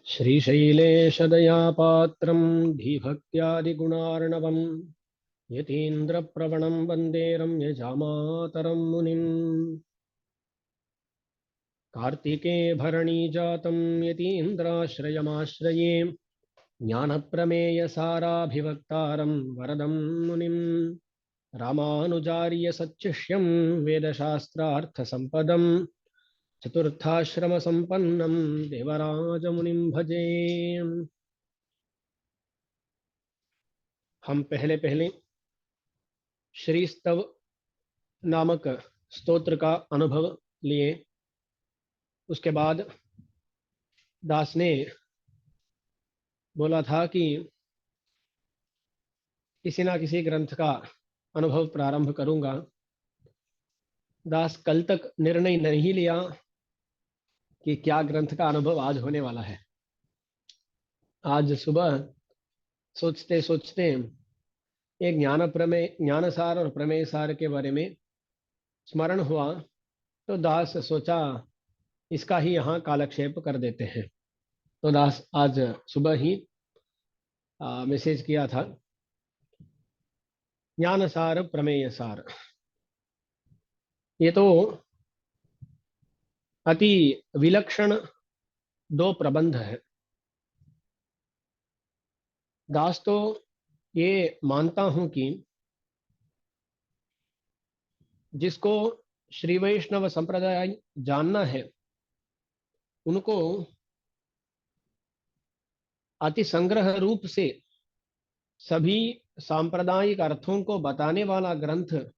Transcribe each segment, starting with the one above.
श्रीशैलेशदयापात्रं धीभक्त्यादिगुणार्णवं यतीन्द्रप्रवणं वन्दे रम्यजामातरं मुनिम्। कार्तिके भरणीजातं यतीन्द्राश्रयमाश्रये ज्ञानप्रमेयसाराभिवक्तारं वरदं मुनिम्। रामानुजार्यसच्चिष्यं वेदशास्त्रार्थसम्पदम् चतुर्थाश्रमसम्पन्नं देवराजमुनिं भजे। हम पहले पहले श्री स्तव नामक स्तोत्र का अनुभव लिए। उसके बाद दास ने बोला था कि किसी ना किसी ग्रंथ का अनुभव प्रारंभ करूंगा। दास कल तक निर्णय नहीं लिया कि क्या ग्रंथ का अनुभव आज होने वाला है। आज सुबह सोचते सोचते एक ज्ञानसार और प्रमेय सार के बारे में स्मरण हुआ, तो दास सोचा इसका ही यहाँ कालक्षेप कर देते हैं। तो दास आज सुबह ही मैसेज किया था। ज्ञानसार प्रमेय सार, ये तो अति विलक्षण दो प्रबंध है। दास तो ये मानता हूं कि जिसको श्री वैष्णव संप्रदाय जानना है उनको अति संग्रह रूप से सभी सांप्रदायिक अर्थों को बताने वाला ग्रंथ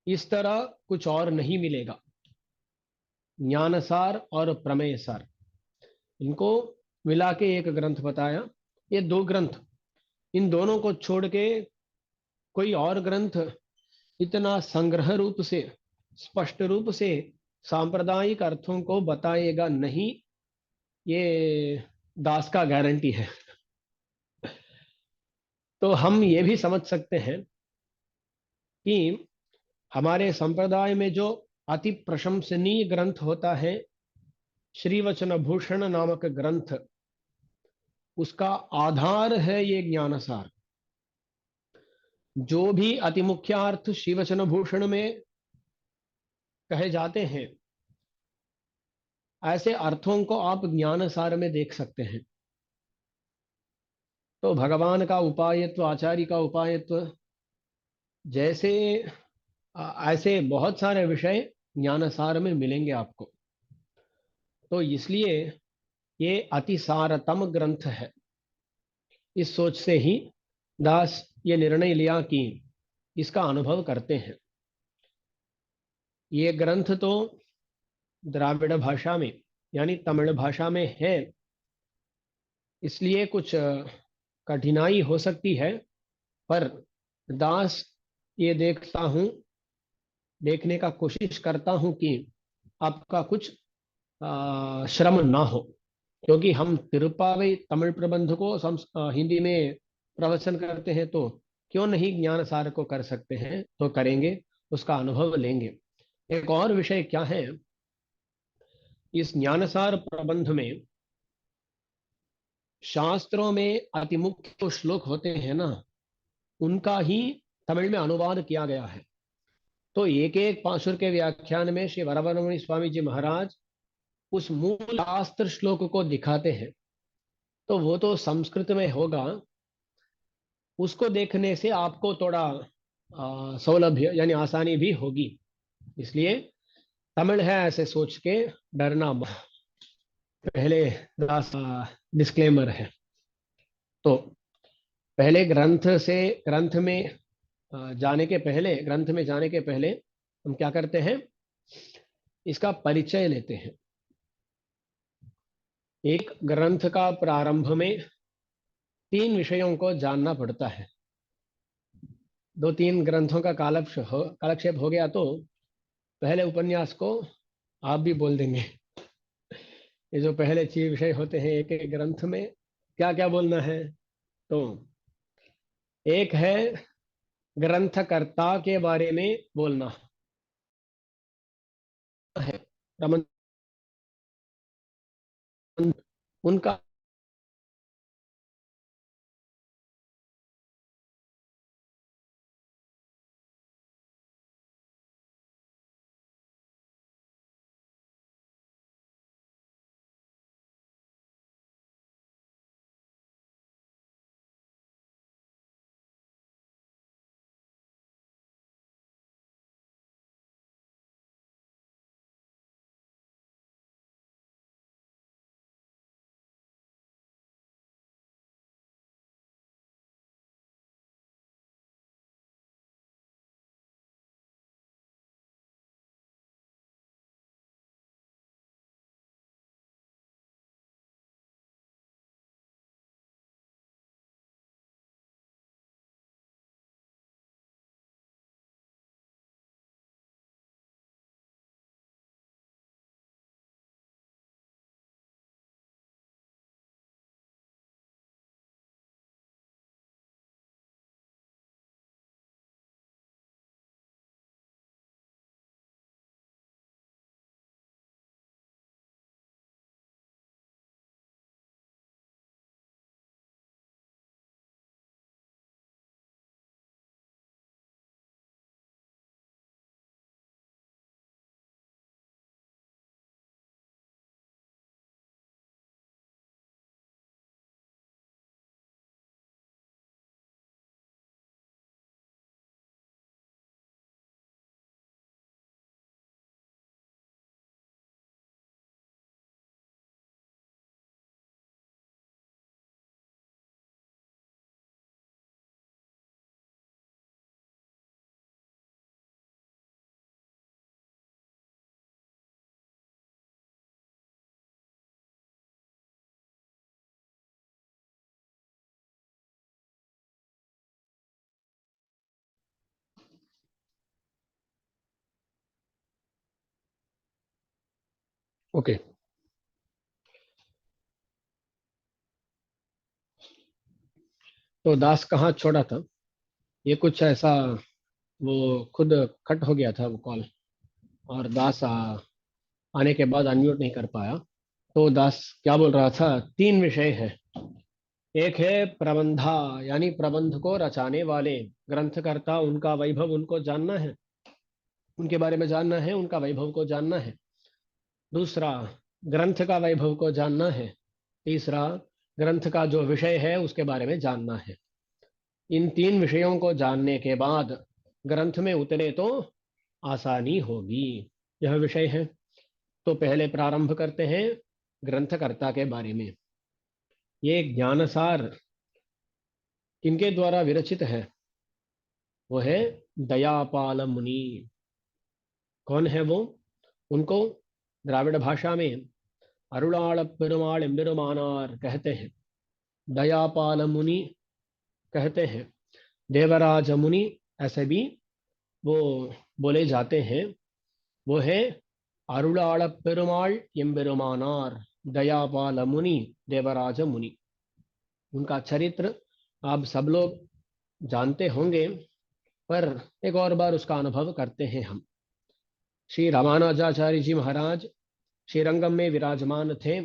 इस तरह कुछ और नहीं मिलेगा। ज्ञानसार और प्रमेय सार, इनको मिला के एक ग्रंथ बताया। ये दो ग्रंथ, इन दोनों को छोड़ के कोई और ग्रंथ इतना संग्रह रूप से, स्पष्ट रूप से सांप्रदायिक अर्थों को बताएगा नहीं, ये दास का गारंटी है। तो हम ये भी समझ सकते हैं कि हमारे संप्रदाय में जो अति प्रशंसनीय ग्रंथ होता है श्री वचन भूषण नामक ग्रंथ, उसका आधार है ये ज्ञानसार। जो भी अति मुख्यार्थ श्री वचन भूषण में कहे जाते हैं, ऐसे अर्थों को आप ज्ञानसार में देख सकते हैं। तो भगवान का उपायत्व, आचार्य का उपायत्व जैसे ऐसे बहुत सारे विषय ज्ञानसार में मिलेंगे आपको। तो इसलिए ये अति सारतम ग्रंथ है। इस सोच से ही दास ये निर्णय लिया कि इसका अनुभव करते हैं। ये ग्रंथ तो द्राविड़ भाषा में यानी तमिल भाषा में है, इसलिए कुछ कठिनाई हो सकती है, पर दास ये देखने का कोशिश करता हूं कि आपका कुछ श्रम ना हो। क्योंकि हम तिरुप्पावई तमिल प्रबंध को हिंदी में प्रवचन करते हैं, तो क्यों नहीं ज्ञान सार को कर सकते हैं, तो करेंगे, उसका अनुभव लेंगे। एक और विषय क्या है, इस ज्ञानसार प्रबंध में शास्त्रों में अति मुख्य जो श्लोक होते हैं ना, उनका ही तमिल में अनुवाद किया गया है। तो एक एक पाशुर के व्याख्यान में श्री वरवरमणि स्वामी जी महाराज उस मूल शास्त्र श्लोक को दिखाते हैं। तो वो तो संस्कृत में होगा, उसको देखने से आपको थोड़ा सौलभ्य यानी आसानी भी होगी। इसलिए तमिल है ऐसे सोच के डरना मत। पहले डिस्क्लेमर है। तो पहले ग्रंथ में जाने के पहले हम क्या करते हैं, इसका परिचय लेते हैं। एक ग्रंथ का प्रारंभ में 3 विषयों को जानना पड़ता है। 2-3 ग्रंथों का कालक्षेप हो गया तो पहले उपन्यास को आप भी बोल देंगे। ये जो पहले 6 विषय होते हैं एक एक ग्रंथ में, क्या क्या बोलना है। तो एक है ग्रंथकर्ता के बारे में बोलना है। प्रबंध उनका ओके। तो दास कहाँ छोड़ा था? ये कुछ ऐसा, वो खुद कट हो गया था वो कॉल, और दास आने के बाद अनम्यूट नहीं कर पाया। तो दास क्या बोल रहा था? तीन विषय है। एक है प्रबंधा, यानी प्रबंध को रचाने वाले ग्रंथकर्ता, उनका वैभव उनको जानना है, उनके बारे में जानना है, उनका वैभव को जानना है। दूसरा, ग्रंथ का वैभव को जानना है। तीसरा, ग्रंथ का जो विषय है उसके बारे में जानना है। इन तीन विषयों को जानने के बाद ग्रंथ में उतरे तो आसानी होगी। यह विषय है। तो पहले प्रारंभ करते हैं ग्रंथकर्ता के बारे में। ये ज्ञानसार किनके द्वारा विरचित है? वो है दयापाल मुनि। कौन है वो? उनको द्राविड़ भाषा में अरुणाल पेरुमाल एम्बेरुमानार कहते हैं, दयापाल मुनि कहते हैं, देवराज मुनि ऐसे भी वो बोले जाते हैं। वो है अरुणाल पेरुमाल एम्बेरुमानार, दयापाल मुनि, देवराज मुनि। उनका चरित्र आप सब लोग जानते होंगे, पर एक और बार उसका अनुभव करते हैं हम। श्री रामानुजाचार्य जी महाराज श्रीरंगम में विराजमान थे।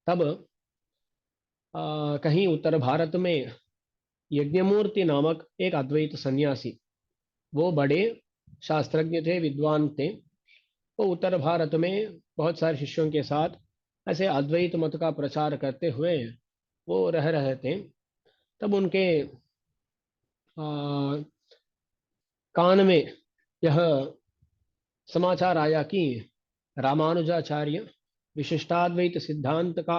तब कहीं उत्तर भारत में यज्ञमूर्ति नामक एक अद्वैत सन्यासी, वो बड़े शास्त्रज्ञ थे, विद्वान थे। वो उत्तर भारत में बहुत सारे शिष्यों के साथ ऐसे अद्वैत मत का प्रचार करते हुए वो रह रहे थे। तब उनके आ, कान में यह समाचार आया कि रामानुजाचार्य विशिष्टाद्वैत सिद्धांत का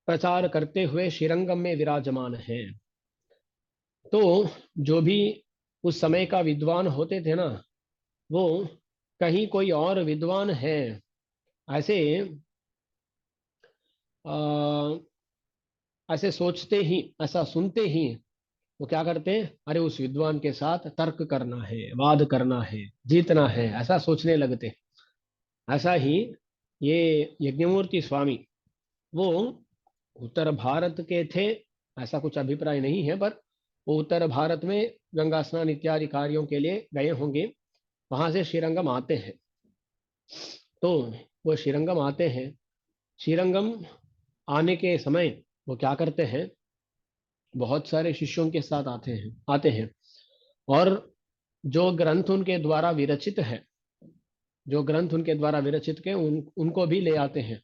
प्रचार करते हुए श्रीरंगम में विराजमान है। तो जो भी उस समय का विद्वान होते थे ना, वो कहीं कोई और विद्वान है ऐसे आ, ऐसे सोचते ही, ऐसा सुनते ही वो क्या करते हैं, अरे उस विद्वान के साथ तर्क करना है, वाद करना है, जीतना है, ऐसा सोचने लगते हैं। ऐसा ही ये यज्ञमूर्ति स्वामी, वो उत्तर भारत के थे, ऐसा कुछ अभिप्राय नहीं है, पर वो उत्तर भारत में गंगा स्नान इत्यादि कार्यों के लिए गए होंगे। वहां से श्रीरंगम आते हैं। तो वो श्रीरंगम आते हैं। श्रीरंगम आने के समय वो क्या करते हैं, बहुत सारे शिष्यों के साथ आते हैं और जो ग्रंथ उनके द्वारा विरचित है, जो ग्रंथ उनके द्वारा विरचित के उनको भी ले आते हैं।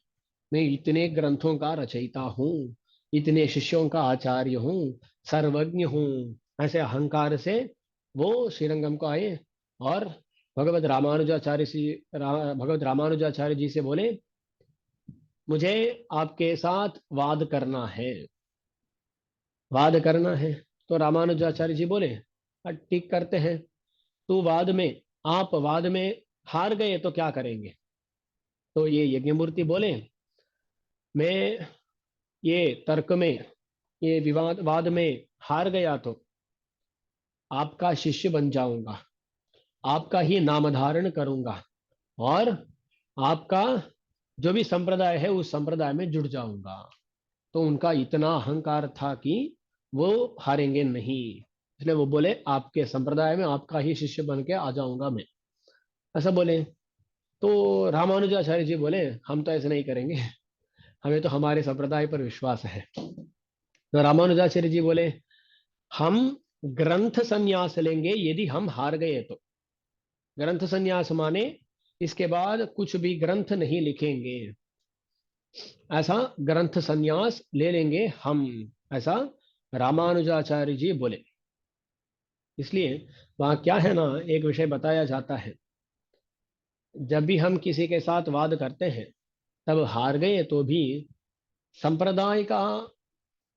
मैं इतने ग्रंथों का रचयिता हूँ, इतने शिष्यों का आचार्य हूँ, सर्वज्ञ हूँ, ऐसे अहंकार से वो श्रीरंगम को आए और भगवत रामानुजाचार्य जी से बोले, मुझे आपके साथ वाद करना है, वाद करना है। तो रामानुजाचार्य जी बोले, "हाँ, ठीक करते हैं। तो वाद में आप वाद में हार गए तो क्या करेंगे?" तो ये यज्ञमूर्ति बोले, मैं ये तर्क में, ये विवाद वाद में हार गया तो आपका शिष्य बन जाऊंगा, आपका ही नाम धारण करूंगा और आपका जो भी संप्रदाय है उस संप्रदाय में जुड़ जाऊंगा। तो उनका इतना अहंकार था कि वो हारेंगे नहीं, इसलिए वो बोले आपके संप्रदाय में आपका ही शिष्य बन के आ जाऊंगा मैं, ऐसा बोले। तो रामानुजाचार्य जी बोले, हम तो ऐसे नहीं करेंगे, हमें तो हमारे संप्रदाय पर विश्वास है। तो रामानुजाचार्य जी बोले, हम ग्रंथ संन्यास लेंगे यदि हम हार गए तो। ग्रंथ संन्यास माने इसके बाद कुछ भी ग्रंथ नहीं लिखेंगे, ऐसा ग्रंथ संन्यास ले लेंगे हम, ऐसा रामानुजाचार्य जी बोले। इसलिए वहां क्या है ना, एक विषय बताया जाता है, जब भी हम किसी के साथ वाद करते हैं तब हार गए तो भी संप्रदाय का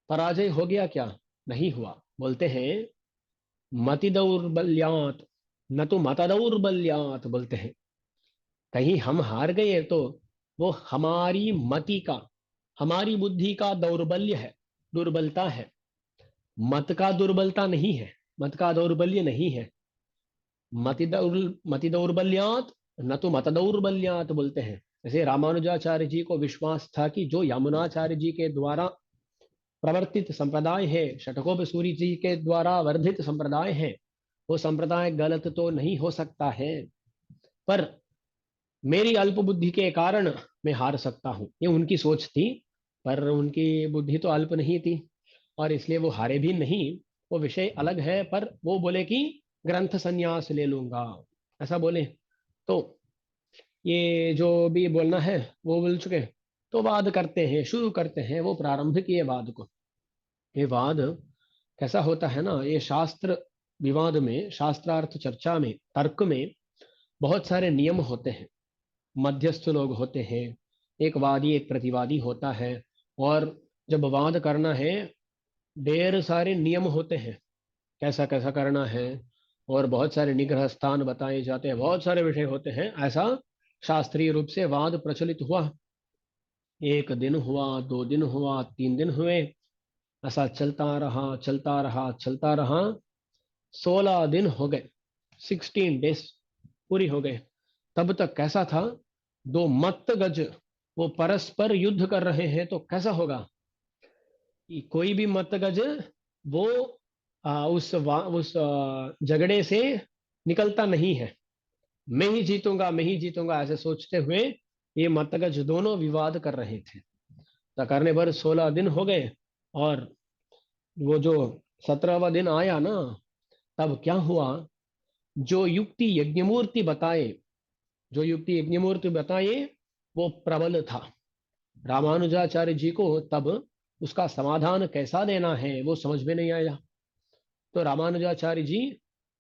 पराजय हो गया क्या? नहीं हुआ। बोलते हैं मति दौर्बल्यात, न तो मत दौर्बल्यात, बोलते हैं कहीं हम हार गए तो वो हमारी मति का, हमारी बुद्धि का दौर्बल्य है, दुर्बलता है, मत का दुर्बलता नहीं है, मत का दौर्बल्य नहीं है। मति दौर्बल्यात न तो मत दौर्बल्यात, बोलते हैं। जैसे रामानुजाचार्य जी को विश्वास था कि जो यमुनाचार्य जी के द्वारा प्रवर्तित संप्रदाय है, शठकोप सूरी जी के द्वारा वर्धित संप्रदाय है, वो संप्रदाय गलत तो नहीं हो सकता है, पर मेरी अल्प बुद्धि के कारण मैं हार सकता हूँ, ये उनकी सोच थी। पर उनकी बुद्धि तो अल्प नहीं थी और इसलिए वो हारे भी नहीं, वो विषय अलग है। पर वो बोले कि ग्रंथ संन्यास ले लूंगा, ऐसा बोले। तो ये जो भी बोलना है वो बोल चुके। तो वाद करते हैं, शुरू करते हैं, वो प्रारंभ किए वाद को। ये वाद कैसा होता है ना, ये शास्त्र विवाद में, शास्त्रार्थ चर्चा में, तर्क में बहुत सारे नियम होते हैं, मध्यस्थ लोग होते हैं, एक वादी एक प्रतिवादी होता है। और जब वाद करना है, ढेर सारे नियम होते हैं, कैसा कैसा करना है, और बहुत सारे निग्रह स्थान बताए जाते हैं, बहुत सारे विषय होते हैं। ऐसा शास्त्रीय रूप से वाद प्रचलित हुआ। एक दिन हुआ, 2 दिन हुआ, 3 दिन हुए, ऐसा चलता रहा, चलता रहा, चलता रहा। 16 दिन हो गए, 16 डेज पूरी हो गए। तब तक कैसा था, दो मत्त गज वो परस्पर युद्ध कर रहे हैं। तो कैसा होगा कि कोई भी मत्त गज वो उस झगड़े से निकलता नहीं है। मैं ही जीतूंगा, मैं ही जीतूंगा, ऐसे सोचते हुए ये मत्त गज दोनों विवाद कर रहे थे। तो करने पर 16 दिन हो गए और वो जो 17वां दिन आया ना, तब क्या हुआ, जो युक्ति यज्ञमूर्ति बताए, जो युक्ति यज्ञमूर्ति बताए वो प्रबल था। रामानुजाचार्य जी को तब उसका समाधान कैसा देना है वो समझ में नहीं आया। तो रामानुजाचार्य जी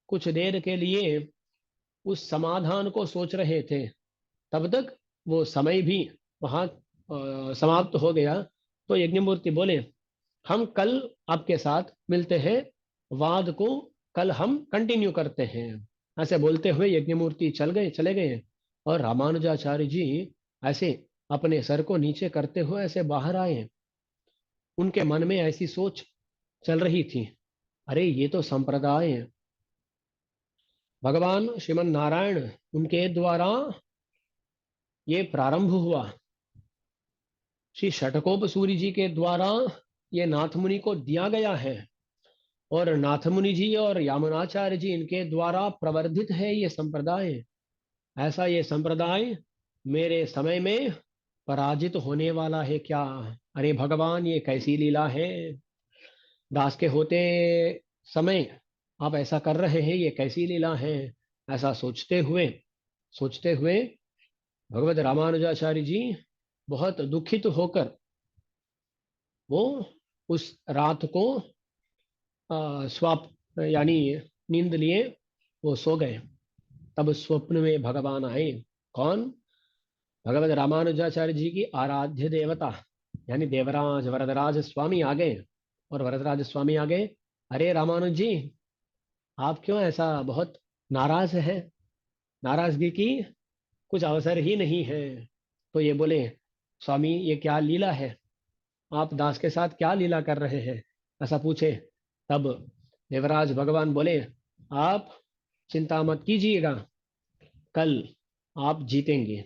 कुछ देर के लिए उस समाधान को सोच रहे थे, तब तक वो समय भी वहां समाप्त हो गया। तो यज्ञमूर्ति बोले, हम कल आपके साथ मिलते हैं, वाद को कल हम कंटिन्यू करते हैं। ऐसे बोलते हुए यज्ञमूर्ति चले गए और रामानुजाचार्य जी ऐसे अपने सर को नीचे करते हुए ऐसे बाहर आए। उनके मन में ऐसी सोच चल रही थी, अरे ये तो संप्रदाय है, भगवान श्रीमन नारायण उनके द्वारा ये प्रारंभ हुआ, श्री षटकोप सूरी जी के द्वारा ये नाथ मुनि को दिया गया है, और नाथ मुनि जी और यामुनाचार्य जी इनके द्वारा प्रवर्धित है ये संप्रदाय। ऐसा ये संप्रदाय मेरे समय में पराजित होने वाला है क्या? अरे भगवान, ये कैसी लीला है, दास के होते समय आप ऐसा कर रहे हैं, ये कैसी लीला है। ऐसा सोचते हुए भगवत रामानुजाचार्य जी बहुत दुखित होकर वो उस रात को स्वाप यानी नींद लिए वो सो गए। तब स्वप्न में भगवान आए। कौन? भगवत रामानुजाचार्य जी की आराध्य देवता यानी देवराज वरदराज स्वामी आ गए। और वरदराज स्वामी आ गए, अरे रामानुज जी, आप क्यों ऐसा बहुत नाराज है? नाराजगी की कुछ अवसर ही नहीं है। तो ये बोले, स्वामी ये क्या लीला है, आप दास के साथ क्या लीला कर रहे हैं, ऐसा पूछे। तब देवराज भगवान बोले, आप चिंता मत कीजिएगा, कल आप जीतेंगे,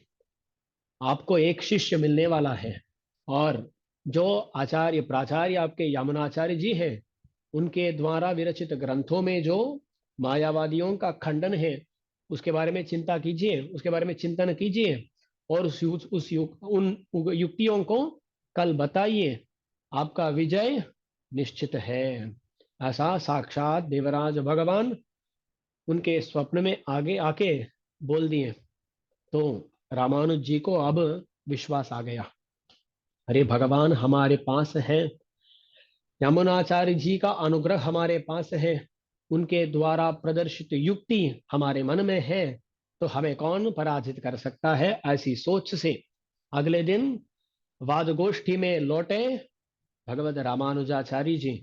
आपको एक शिष्य मिलने वाला है। और जो आचार्य प्राचार्य आपके यमुनाचार्य जी हैं, उनके द्वारा विरचित ग्रंथों में जो मायावादियों का खंडन है, उसके बारे में चिंता कीजिए, उसके बारे में चिंतन कीजिए, और उन युक्तियों को कल बताइए, आपका विजय निश्चित है। ऐसा साक्षात देवराज भगवान उनके स्वप्न में आगे आके बोल दिए। तो रामानुज जी को अब विश्वास आ गया, अरे भगवान हमारे पास है, यमुनाचार्य जी का अनुग्रह हमारे पास है, उनके द्वारा प्रदर्शित युक्ति हमारे मन में है, तो हमें कौन पराजित कर सकता है। ऐसी सोच से अगले दिन वाद गोष्ठी में लौटे भगवत रामानुजाचार्य जी।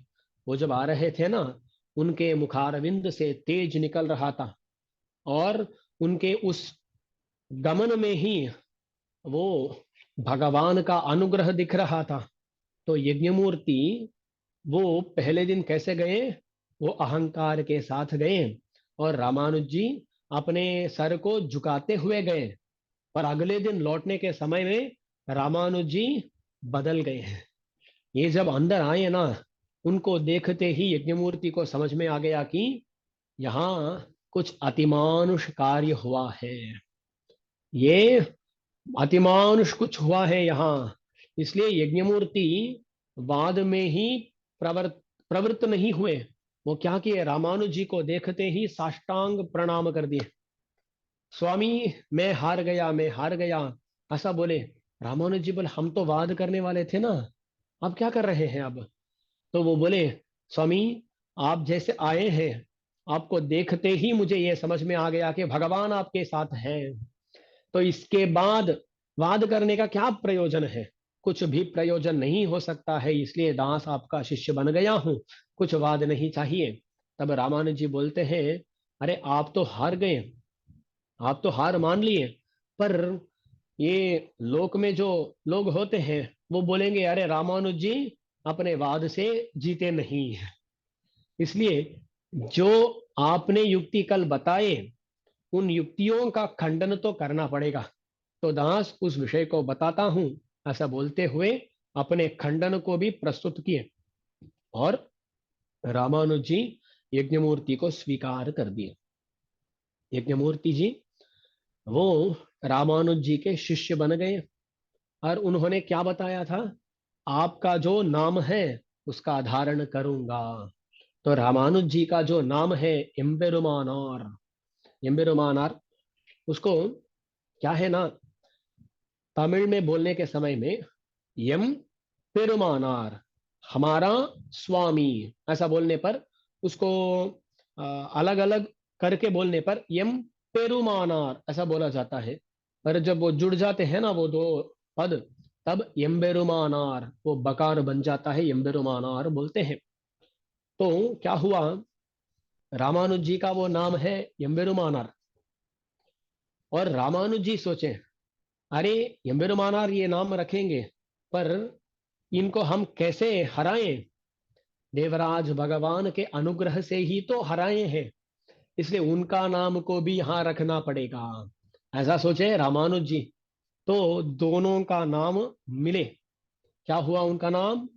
वो जब आ रहे थे ना, उनके मुखारविंद से तेज निकल रहा था, और उनके उस गमन में ही वो भगवान का अनुग्रह दिख रहा था। तो यज्ञमूर्ति वो पहले दिन कैसे गए, वो अहंकार के साथ गए, और रामानुज जी अपने सर को झुकाते हुए गए। पर अगले दिन लौटने के समय में रामानुज जी बदल गए हैं। ये जब अंदर आए ना, उनको देखते ही यज्ञमूर्ति को समझ में आ गया कि यहाँ कुछ अतिमानुष कार्य हुआ है, ये अतिमानुष कुछ हुआ है यहाँ। इसलिए यज्ञमूर्ति बाद में ही प्रवृत्त नहीं हुए। वो क्या किए, रामानुज जी को देखते ही साष्टांग प्रणाम कर दिए। स्वामी, मैं हार गया, मैं हार गया, ऐसा बोले। रामानुज जी बोले, हम तो वाद करने वाले थे ना, आप क्या कर रहे हैं अब? तो वो बोले, स्वामी, आप जैसे आए हैं, आपको देखते ही मुझे ये समझ में आ गया कि भगवान आपके साथ हैं। तो इसके बाद वाद करने का क्या प्रयोजन है? कुछ भी प्रयोजन नहीं हो सकता है, इसलिए दास आपका शिष्य बन गया हूं, कुछ वाद नहीं चाहिए। तब रामानुज जी बोलते हैं, अरे आप तो हार गए, आप तो हार मान लिए, पर ये लोक में जो लोग होते हैं वो बोलेंगे, अरे रामानुज जी अपने वाद से जीते नहीं। इसलिए जो आपने युक्ति कल बताए, उन युक्तियों का खंडन तो करना पड़ेगा। तो दास उस विषय को बताता हूं, ऐसा बोलते हुए अपने खंडन को भी प्रस्तुत किए, और रामानुज जी यज्ञमूर्ति को स्वीकार कर दिए। यज्ञमूर्ति जी वो रामानुज जी के शिष्य बन गए। और उन्होंने क्या बताया था, आपका जो नाम है उसका धारण करूंगा। तो रामानुज जी का जो नाम है एम्बेरुमानार, एम्बेरुमानार, उसको क्या है ना, तमिल में बोलने के समय में यम पेरुमानार, हमारा स्वामी, ऐसा बोलने पर उसको अलग अलग करके बोलने पर यम पेरुमानार ऐसा बोला जाता है। पर जब वो जुड़ जाते हैं ना वो दो पद, तब यम्बेरुमानार वो बकार बन जाता है, यम्बेरुमानार बोलते हैं। तो क्या हुआ, रामानुज जी का वो नाम है यम्बेरुमानार, और रामानुज जी सोचे, अरे यम्बेरुमानार ये नाम रखेंगे, पर इनको हम कैसे हराएं? देवराज भगवान के अनुग्रह से ही तो हराए हैं, इसलिए उनका नाम को भी यहां रखना पड़ेगा, ऐसा सोचे रामानुज जी। तो दोनों का नाम मिले। क्या हुआ उनका नाम?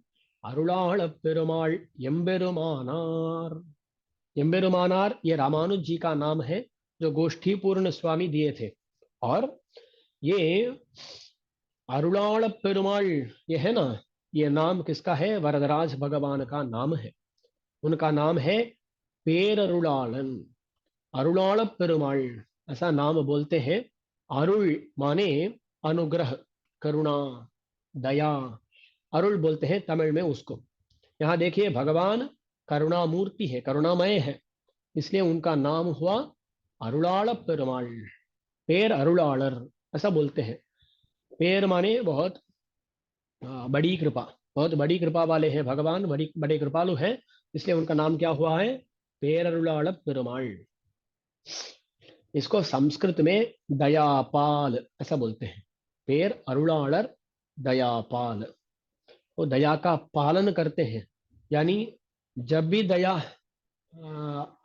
अरुणाल पेरुमाल एम्बेरुमानार। एम्बेरुमानार ये रामानुज जी का नाम है, जो गोष्ठी पूर्ण स्वामी दिए थे। और ये अरुणाल पेरुमाल ये है ना, ये नाम किसका है? वरदराज भगवान का नाम है। उनका नाम है पेररुलालन, अरुणाल पेरुमाल, ऐसा नाम बोलते हैं। अरुल माने अनुग्रह, करुणा, दया। अरुल बोलते हैं तमिल में उसको। यहाँ देखिए, भगवान करुणामूर्ति है, करुणामय है, इसलिए उनका नाम हुआ अरुणाल पेरुमाल, पेर अरुणालर, ऐसा बोलते हैं। पेर माने बहुत बड़ी कृपा, बहुत बड़ी कृपा वाले हैं भगवान, बड़ी बड़े कृपालु हैं, इसलिए उनका नाम क्या हुआ है? पेररुलाल पेरुमाल। इसको संस्कृत में दयापाल ऐसा बोलते हैं। पेर अरुणालर दयापाल, वो दया का पालन करते हैं। यानी जब भी दया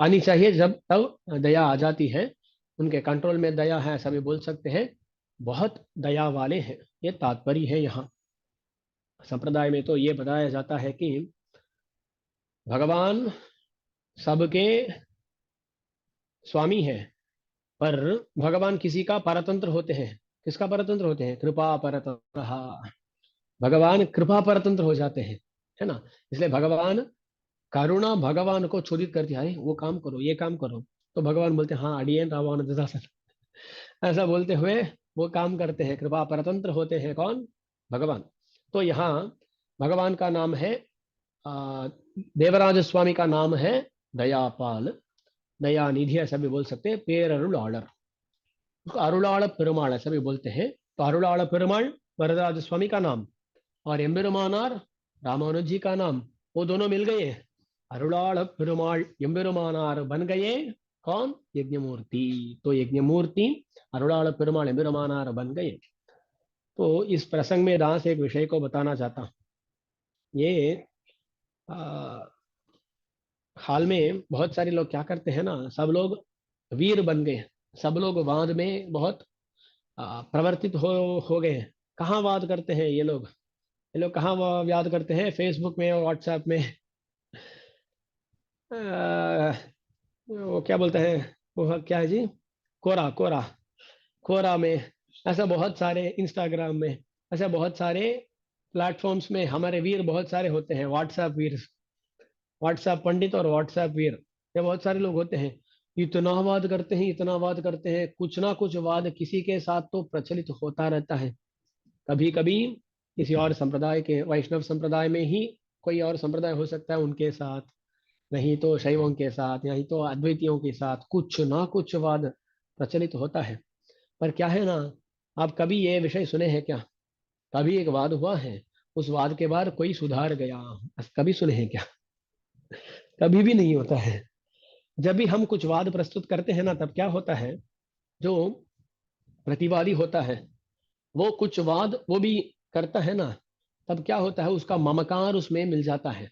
आनी चाहिए, जब तब दया आ जाती है। उनके कंट्रोल में दया है, ऐसा भी बोल सकते हैं। बहुत दया वाले हैं, ये तात्पर्य है यहाँ। संप्रदाय में तो ये बताया जाता है कि भगवान सबके स्वामी है, पर भगवान किसी का परतंत्र होते हैं। किसका परतंत्र होते हैं? कृपा परतंत्र। भगवान कृपा परतंत्र हो जाते हैं, है ना। इसलिए भगवान, करुणा भगवान को चोदित करती है, "अरे, वो काम करो, ये काम करो।" तो भगवान बोलते हैं, हाँ अडियन रावण दशासन, ऐसा बोलते हुए वो काम करते हैं। कृपा परतंत्र होते हैं कौन? भगवान। तो यहाँ भगवान का नाम है, देवराज स्वामी का नाम है दयापाल, दयानिधि ऐसा भी बोल सकते हैं। पेररुलाளர், उसको अरुणाल पेरुमाल ऐसा भी बोलते हैं। तो अरुणाल पेरुमाल वरदराज स्वामी का नाम, और एम्बेरुमानार रामानुज जी का नाम, वो दोनों मिल गए। अरुणाल पेरुमाल एम्बेरुमानार बन गए कौन? यज्ञमूर्ति। तो यज्ञमूर्ति अरुणाल पेरुमाल एम्बेरुमानार बन गए। तो इस प्रसंग में दास एक विषय को बताना चाहता हूँ। ये आ, हाल में बहुत सारे लोग क्या करते हैं ना, सब लोग वीर बन गए। सब लोग वाद में बहुत प्रवर्तित हो गए हैं। कहाँ वाद करते हैं ये लोग? ये लोग कहाँ वाद करते हैं? फेसबुक में और व्हाट्सएप में। आ, वो क्या बोलते हैं, वो क्या है जी, कोरा कोरा, कोरा में। ऐसा बहुत सारे इंस्टाग्राम में, ऐसा बहुत सारे प्लेटफॉर्म्स में हमारे वीर बहुत सारे होते हैं। व्हाट्सएप वीर, व्हाट्सएप पंडित और व्हाट्सएप वीर, ये बहुत सारे लोग होते हैं। इतना वाद करते हैं, इतना वाद करते हैं, कुछ ना कुछ वाद किसी के साथ तो प्रचलित होता रहता है। कभी कभी किसी और संप्रदाय के, वैष्णव संप्रदाय में ही कोई और संप्रदाय हो सकता है, उनके साथ, नहीं तो शैवों के साथ, नहीं तो अद्वैतियों के साथ कुछ ना कुछ वाद प्रचलित होता है। पर क्या है ना, आप कभी ये विषय सुने हैं क्या? कभी एक वाद हुआ है, उस वाद के बाद कोई सुधार गया, कभी सुने हैं क्या? कभी भी नहीं होता है। जब भी हम कुछ वाद प्रस्तुत करते हैं ना, तब क्या होता है, जो प्रतिवादी होता है वो कुछ वाद वो भी करता है ना, तब क्या होता है, उसका ममकार उसमें मिल जाता है।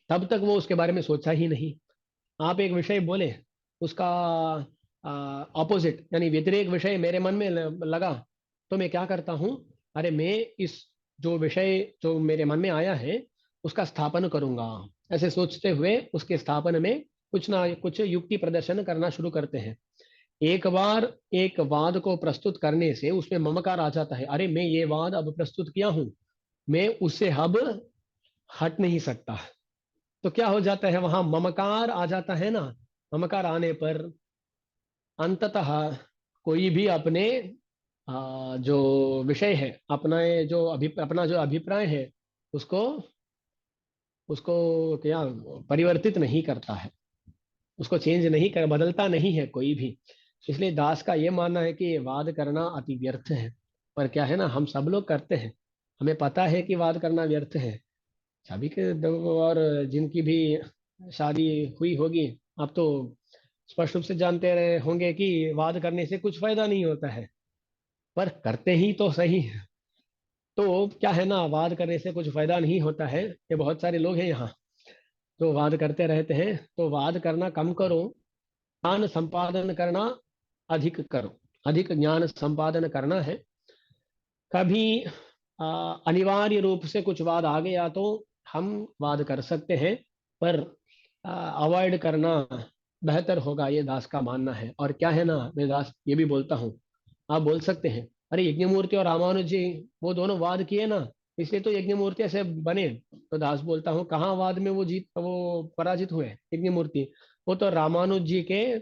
तब तक वो उसके बारे में सोचा ही नहीं। आप एक विषय बोले, उसका ऑपोजिट यानी व्यतिरेक विषय मेरे मन में लगा, तो मैं क्या करता हूँ, अरे मैं इस जो विषय जो मेरे मन में आया है उसका स्थापन करूंगा, ऐसे सोचते हुए उसके स्थापन में कुछ ना कुछ युक्ति प्रदर्शन करना शुरू करते हैं। एक बार एक वाद को प्रस्तुत करने से उसमें ममकार आ जाता है, अरे मैं ये वाद अब प्रस्तुत किया हूं, मैं उससे अब हट नहीं सकता। तो क्या हो जाता है, वहां ममकार आ जाता है ना। ममकार आने पर अंततः कोई भी अपने जो विषय है, अपना जो अभिप्राय है, उसको उसको क्या परिवर्तित नहीं करता है, उसको चेंज नहीं कर, बदलता नहीं है कोई भी। इसलिए दास का ये मानना है कि ये वाद करना अति व्यर्थ है। पर क्या है ना, हम सब लोग करते हैं, हमें पता है कि वाद करना व्यर्थ है। सभी के और जिनकी भी शादी हुई होगी, आप तो स्पष्ट रूप से जानते रहे होंगे कि वाद करने से कुछ फायदा नहीं होता है, पर करते ही तो सही। तो क्या है ना, वाद करने से कुछ फायदा नहीं होता है। ये बहुत सारे लोग हैं यहाँ जो वाद करते रहते हैं। तो वाद करना कम करो, ज्ञान संपादन करना अधिक करो। अधिक ज्ञान संपादन करना है। कभी अनिवार्य रूप से कुछ वाद आ गया तो हम वाद कर सकते हैं, पर अवॉइड करना बेहतर होगा, ये दास का मानना है। और क्या है ना, मैं दास ये भी बोलता हूँ, आप बोल सकते हैं, अरे यज्ञमूर्ति और रामानुज जी वो दोनों वाद किए ना, इसलिए तो यज्ञ मूर्ति ऐसे बने। तो दास बोलता हूँ कहाँ वाद में वो पराजित हुए यज्ञ मूर्ति? वो तो रामानुज जी के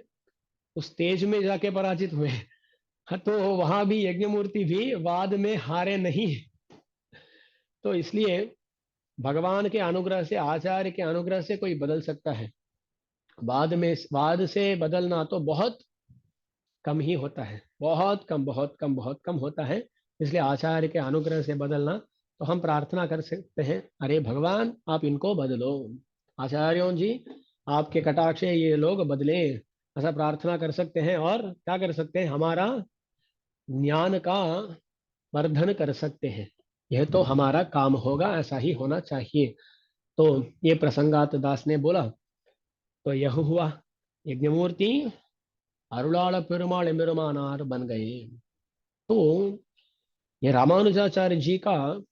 उस तेज में जाके पराजित हुए। हाँ, तो वहां भी यज्ञ मूर्ति भी वाद में हारे नहीं। तो इसलिए भगवान के अनुग्रह से, आचार्य के अनुग्रह से कोई बदल सकता है। बाद से बदलना तो बहुत कम ही होता है, बहुत कम, बहुत कम, बहुत कम होता है। इसलिए आचार्य के अनुग्रह से बदलना, तो हम प्रार्थना कर सकते हैं, अरे भगवान आप इनको बदलो, आचार्यों जी आपके कटाक्ष से ये लोग बदले, ऐसा प्रार्थना कर सकते हैं। और क्या कर सकते हैं? हमारा ज्ञान का वर्धन कर सकते हैं। यह तो हमारा काम होगा, ऐसा ही होना चाहिए। तो ये प्रसंगात दास ने बोला। तो यह हुआ, यज्ञमूर्ति अरुणाल पेरुमाल मेरुमानार बन गए। तो ये रामानुजाचार्य जी का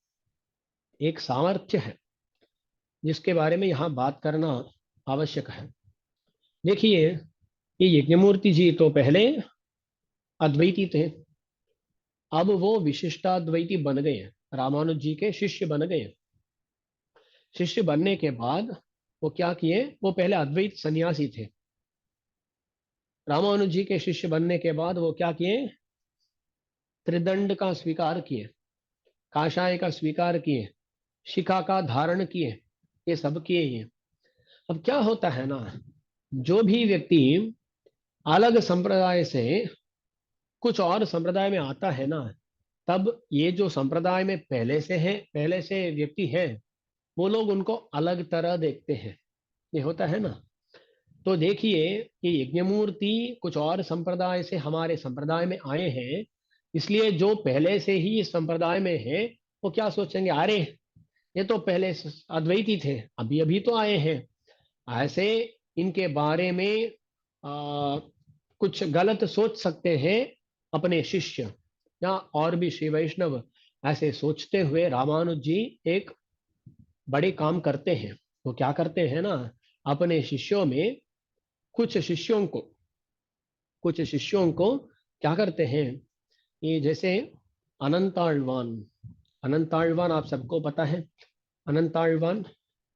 एक सामर्थ्य है जिसके बारे में यहाँ बात करना आवश्यक है। देखिए, ये यज्ञमूर्ति जी तो पहले अद्वैती थे, अब वो विशिष्टाद्वैती बन गए हैं, रामानुज जी के शिष्य बन गए। शिष्य बनने के बाद वो क्या किए? वो पहले अद्वैत सन्यासी थे। रामानुज जी के शिष्य बनने के बाद वो क्या किए? त्रिदंड का स्वीकार किए, काषाय का स्वीकार किए, शिखा का धारण किए, ये सब किए ये। अब क्या होता है ना, जो भी व्यक्ति अलग संप्रदाय से कुछ और संप्रदाय में आता है ना, तब ये जो संप्रदाय में पहले से व्यक्ति है, वो लोग उनको अलग तरह देखते हैं। ये होता है ना। तो देखिए कि यज्ञमूर्ति कुछ और संप्रदाय से हमारे संप्रदाय में आए हैं, इसलिए जो पहले से ही इस संप्रदाय में है, वो क्या सोचेंगे? अरे ये तो पहले अद्वैती थे, अभी अभी तो आए हैं, ऐसे इनके बारे में कुछ गलत सोच सकते हैं अपने शिष्य या और भी श्री वैष्णव। ऐसे सोचते हुए रामानुज जी एक बड़े काम करते हैं। वो क्या करते हैं ना, अपने शिष्यों में कुछ शिष्यों को कुछ शिष्यों को क्या करते हैं, ये जैसे अनंताழ்वान। अनंताழ்वान आप सबको पता है। अनंताழ்वान,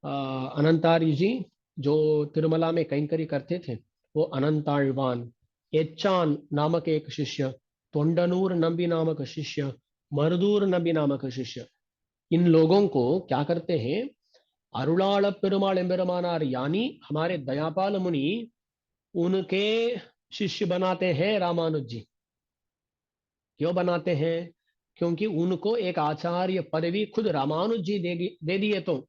अनंतार्य जी जो तिरुमला में कैंकरी करते थे, वो अनंताழ்वान। एच्चान नामक एक शिष्य, तोंडनूर नंबी नामक शिष्य, मरदूर नबी नामक शिष्य, इन लोगों को क्या करते हैं? अरुणाल पेरुमाल एम्बेरमानार यानी हमारे दयापाल मुनि, उनके शिष्य बनाते हैं रामानुज जी। क्यों बनाते हैं? क्योंकि उनको एक आचार्य पदवी खुद रामानुज जी दे दिए तो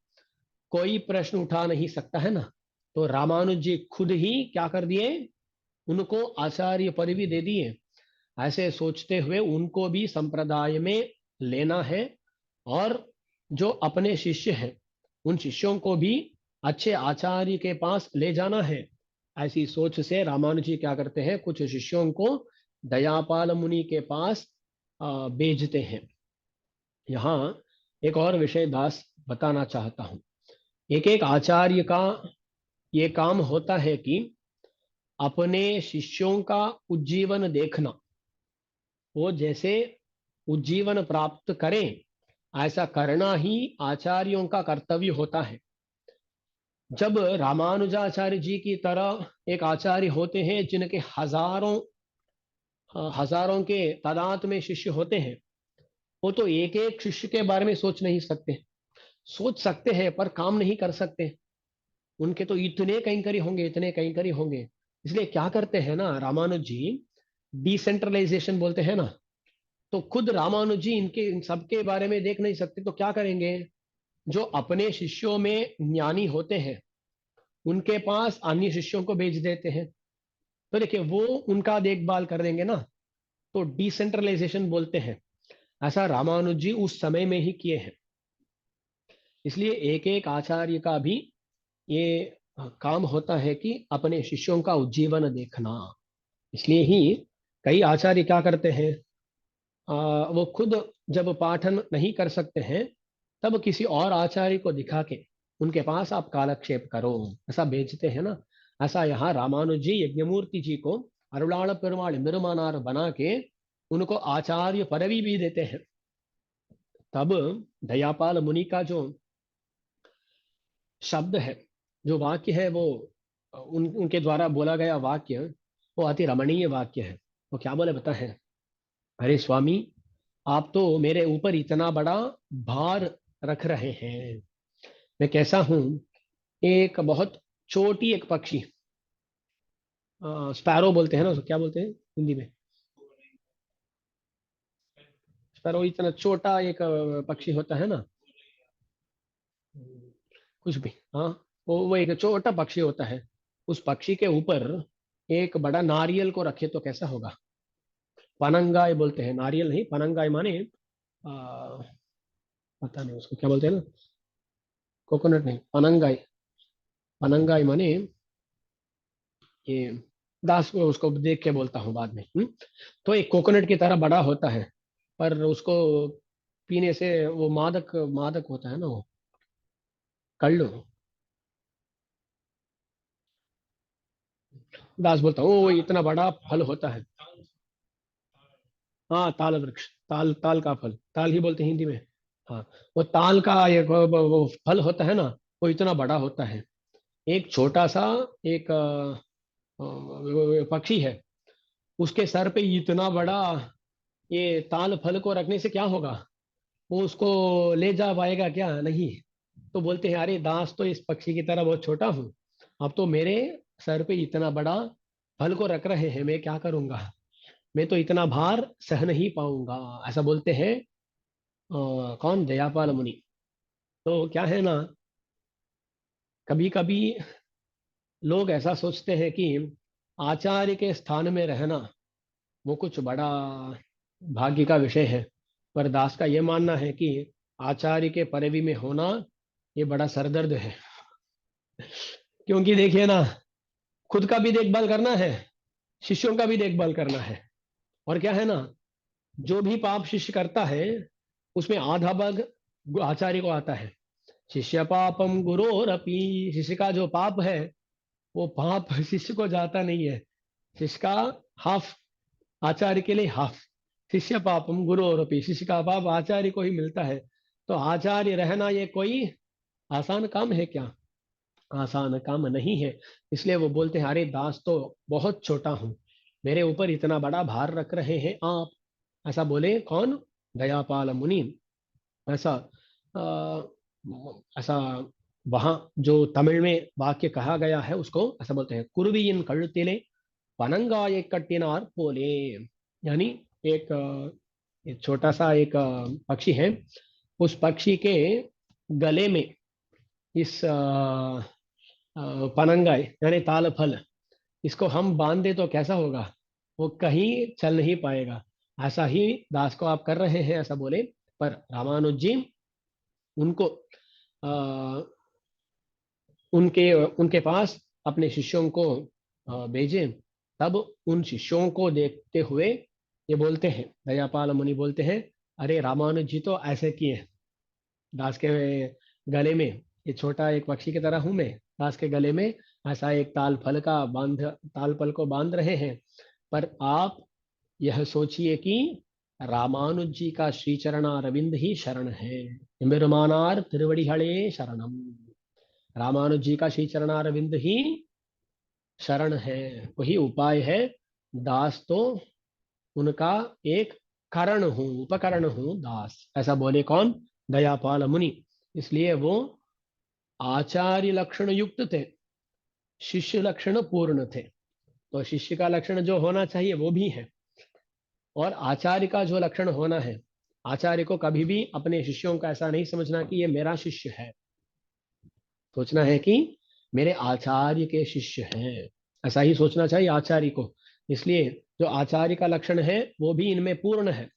कोई प्रश्न उठा नहीं सकता है ना। तो रामानुज जी खुद ही क्या कर दिए? उनको आचार्य पदवी दे दिए। ऐसे सोचते हुए उनको भी संप्रदाय में लेना है, और जो अपने शिष्य हैं उन शिष्यों को भी अच्छे आचार्य के पास ले जाना है। ऐसी सोच से रामानुज जी क्या करते हैं? कुछ शिष्यों को दयापाल मुनि के पास भेजते हैं। यहाँ एक और विषय दास बताना चाहता हूँ। एक एक आचार्य का ये काम होता है कि अपने शिष्यों का उज्जीवन देखना, वो जैसे उज्जीवन प्राप्त करें ऐसा करना ही आचार्यों का कर्तव्य होता है। जब रामानुजाचार्य जी की तरह एक आचार्य होते हैं जिनके हजारों के तादाद में शिष्य होते हैं, वो तो एक एक शिष्य के बारे में सोच नहीं सकते। सोच सकते हैं पर काम नहीं कर सकते। उनके तो इतने कैंकरी होंगे, इतने कैंकरी होंगे। इसलिए क्या करते हैं ना रामानुज जी, डिसेंट्रलाइजेशन बोलते हैं ना। तो खुद रामानुज जी इनके इन सबके बारे में देख नहीं सकते, तो क्या करेंगे? जो अपने शिष्यों में ज्ञानी होते हैं उनके पास अन्य शिष्यों को भेज देते हैं। तो देखिए वो उनका देखभाल कर देंगे ना। तो डिसेंट्रलाइजेशन बोलते हैं। ऐसा रामानुज जी उस समय में ही किए हैं। इसलिए एक एक आचार्य का भी ये काम होता है कि अपने शिष्यों का उज्जीवन देखना। इसलिए ही कई आचार्य क्या करते हैं, वो खुद जब पाठन नहीं कर सकते हैं, तब किसी और आचार्य को दिखा के उनके पास आप कालक्षेप करो, ऐसा भेजते हैं ना। ऐसा यहाँ रामानुज जी यज्ञमूर्ति जी को अरुणाल पेरुमाल मिरुमानार बना के उनको आचार्य पदवी भी देते हैं। तब दयापाल मुनि का जो शब्द है, जो वाक्य है, वो उनके द्वारा बोला गया वाक्य, वो अति रमणीय वाक्य है। वो क्या बोले पता है? अरे स्वामी, आप तो मेरे ऊपर इतना बड़ा भार रख रहे हैं। मैं कैसा हूं? एक बहुत छोटी एक पक्षी, स्पैरो बोलते हैं ना उसको, क्या बोलते हैं हिंदी में? स्पैरो इतना छोटा एक पक्षी होता है ना, कुछ भी, हाँ। वो एक छोटा पक्षी होता है। उस पक्षी के ऊपर एक बड़ा नारियल को रखे तो कैसा होगा? पनंगाय बोलते हैं, नारियल नहीं, पनंगाय माने पता नहीं उसको क्या बोलते हैं ना, कोकोनट नहीं, पनंगाई। पनंगाई माने ये, दास को उसको देख के बोलता हूँ बाद में। तो एक कोकोनट की तरह बड़ा होता है, पर उसको पीने से वो मादक मादक होता है ना वो, कल्लू। दास बोलता हूँ वो इतना बड़ा फल होता है। हाँ, ताल वृक्ष, ताल, ताल का फल, ताल ही बोलते हैं हिंदी में। हाँ, वो ताल का एक वो फल होता है ना, वो इतना बड़ा होता है। एक छोटा सा एक पक्षी है, उसके सर पे इतना बड़ा ये ताल फल को रखने से क्या होगा? वो उसको ले जा पाएगा क्या? नहीं। तो बोलते हैं अरे दास तो इस पक्षी की तरह बहुत छोटा हूँ, अब तो मेरे सर पे इतना बड़ा फल को रख रहे हैं, मैं क्या करूंगा? मैं तो इतना भार सह नहीं पाऊंगा। ऐसा बोलते हैं कौन? दयापाल मुनि। तो क्या है ना, कभी कभी लोग ऐसा सोचते हैं कि आचार्य के स्थान में रहना वो कुछ बड़ा भाग्य का विषय है। पर दास का ये मानना है कि आचार्य के पदवी में होना ये बड़ा सरदर्द है। क्योंकि देखिए ना, खुद का भी देखभाल करना है, शिष्यों का भी देखभाल करना है। और क्या है ना, जो भी पाप शिष्य करता है उसमें आधा भाग आचार्य को आता है। शिष्य पापम गुरोरपि, शिष्य का जो पाप है वो पाप शिष्य को जाता नहीं है। शिष्य का हाफ, आचार्य के लिए हाफ। शिष्य पापम गुरोरपि, शिष्य का पाप आचार्य को ही मिलता है। तो आचार्य रहना ये कोई आसान काम है क्या? आसान काम नहीं है। इसलिए वो बोलते हैं अरे दास तो बहुत छोटा हूँ, मेरे ऊपर इतना बड़ा भार रख रहे हैं आप। ऐसा बोले कौन? दयापाल मुनि। ऐसा आ, ऐसा वहां जो तमिल में वाक्य कहा गया है उसको ऐसा बोलते हैं, कुरुवियन कழுतिले पनंगाय कट्टिनार पोले। यानी एक एक छोटा सा एक पक्षी है, उस पक्षी के गले में इस पनंगाई यानी ताल फल, इसको हम बांध दे तो कैसा होगा? वो कहीं चल नहीं पाएगा। ऐसा ही दास को आप कर रहे हैं, ऐसा बोले। पर रामानुज जी उनको आ, उनके उनके पास अपने शिष्यों को भेजे। तब उन शिष्यों को देखते हुए ये बोलते हैं, दयापाल मुनि बोलते हैं, अरे रामानुज जी तो ऐसे किए, दास के गले में, ये छोटा एक पक्षी की तरह हूं मैं, दास के गले में ऐसा एक ताल फल का बांध, ताल फल को बांध रहे हैं। पर आप यह सोचिए कि रामानुज जी का श्री चरणारविंद ही शरण है। एम्बेरुमानार तिरुवडिहळे शरणम। रामानुज जी का श्री चरणारविंद ही शरण है, वही उपाय है। दास तो उनका एक करण हूं, उपकरण हूं दास। ऐसा बोले कौन? दयापाल मुनि। इसलिए वो आचार्य लक्षण युक्त थे, शिष्य लक्षण पूर्ण थे। तो शिष्य का लक्षण जो होना चाहिए वो भी है, और आचार्य का जो लक्षण होना है, आचार्य को कभी भी अपने शिष्यों का ऐसा नहीं समझना कि ये मेरा शिष्य है। सोचना है कि मेरे आचार्य के शिष्य हैं, ऐसा ही सोचना चाहिए आचार्य को। इसलिए जो आचार्य का लक्षण है वो भी इनमें पूर्ण है,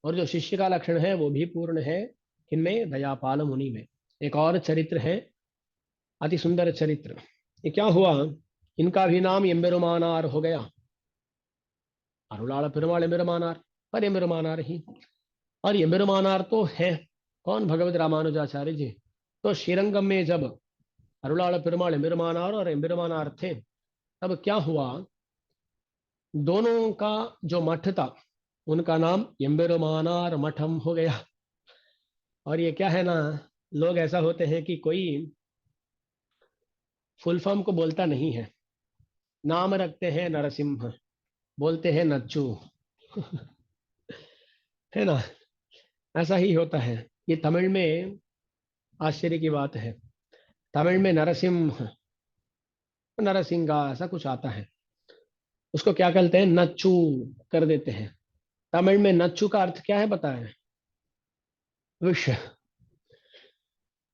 और जो शिष्य का लक्षण है वो भी पूर्ण है। इनमें दयापाल मुनि में एक और चरित्र है, अति सुंदर चरित्र। ये क्या हुआ, इनका भी नाम एम्बेरुमानार हो गया। अरुणाल पेरुमाल एम्बेरुमानार, पर एम्बेरुमानार ही। और एम्बेरुमानार तो है कौन? भगवत रामानुजाचार्य जी। तो श्रीरंगम में जब अरुणाल पेरुमाल एम्बेरुमानार और एम्बेरुमानार थे, तब क्या हुआ, दोनों का जो मठ था उनका नाम एम्बेरुमानार मठम हो गया। और ये क्या है ना, लोग ऐसा होते हैं कि कोई फुल फॉर्म को बोलता नहीं है। नाम रखते हैं नरसिम्हा, बोलते हैं नच्चू, है ना। ऐसा ही होता है। ये तमिल में आश्चर्य की बात है। तमिल में नरसिम्ह, नरसिंगा ऐसा कुछ आता है, उसको क्या कहते हैं, नच्चू कर देते हैं। तमिल में नच्चू का अर्थ क्या है पता है? विष।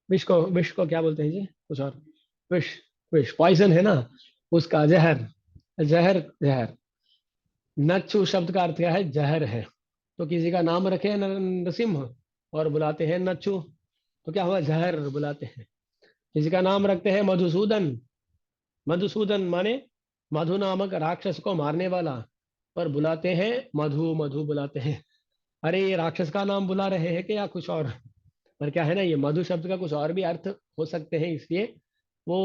विष को क्या बोलते हैं जी, कुछ और। विष, विष पॉइजन है ना, उसका जहर। जहर, जहर। नच्चू शब्द का अर्थ क्या है, जहर है। तो किसी का नाम रखे नरसिम्ह और बुलाते हैं नच्चू, तो क्या हुआ, जहर बुलाते हैं। किसी का नाम रखते हैं मधुसूदन, मधुसूदन माने मधु नामक राक्षस को मारने वाला, पर बुलाते हैं मधु, मधु बुलाते हैं। अरे ये राक्षस का नाम बुला रहे हैं कि या कुछ और। पर क्या है ना, ये मधु शब्द का कुछ और भी अर्थ हो सकते हैं, इसलिए वो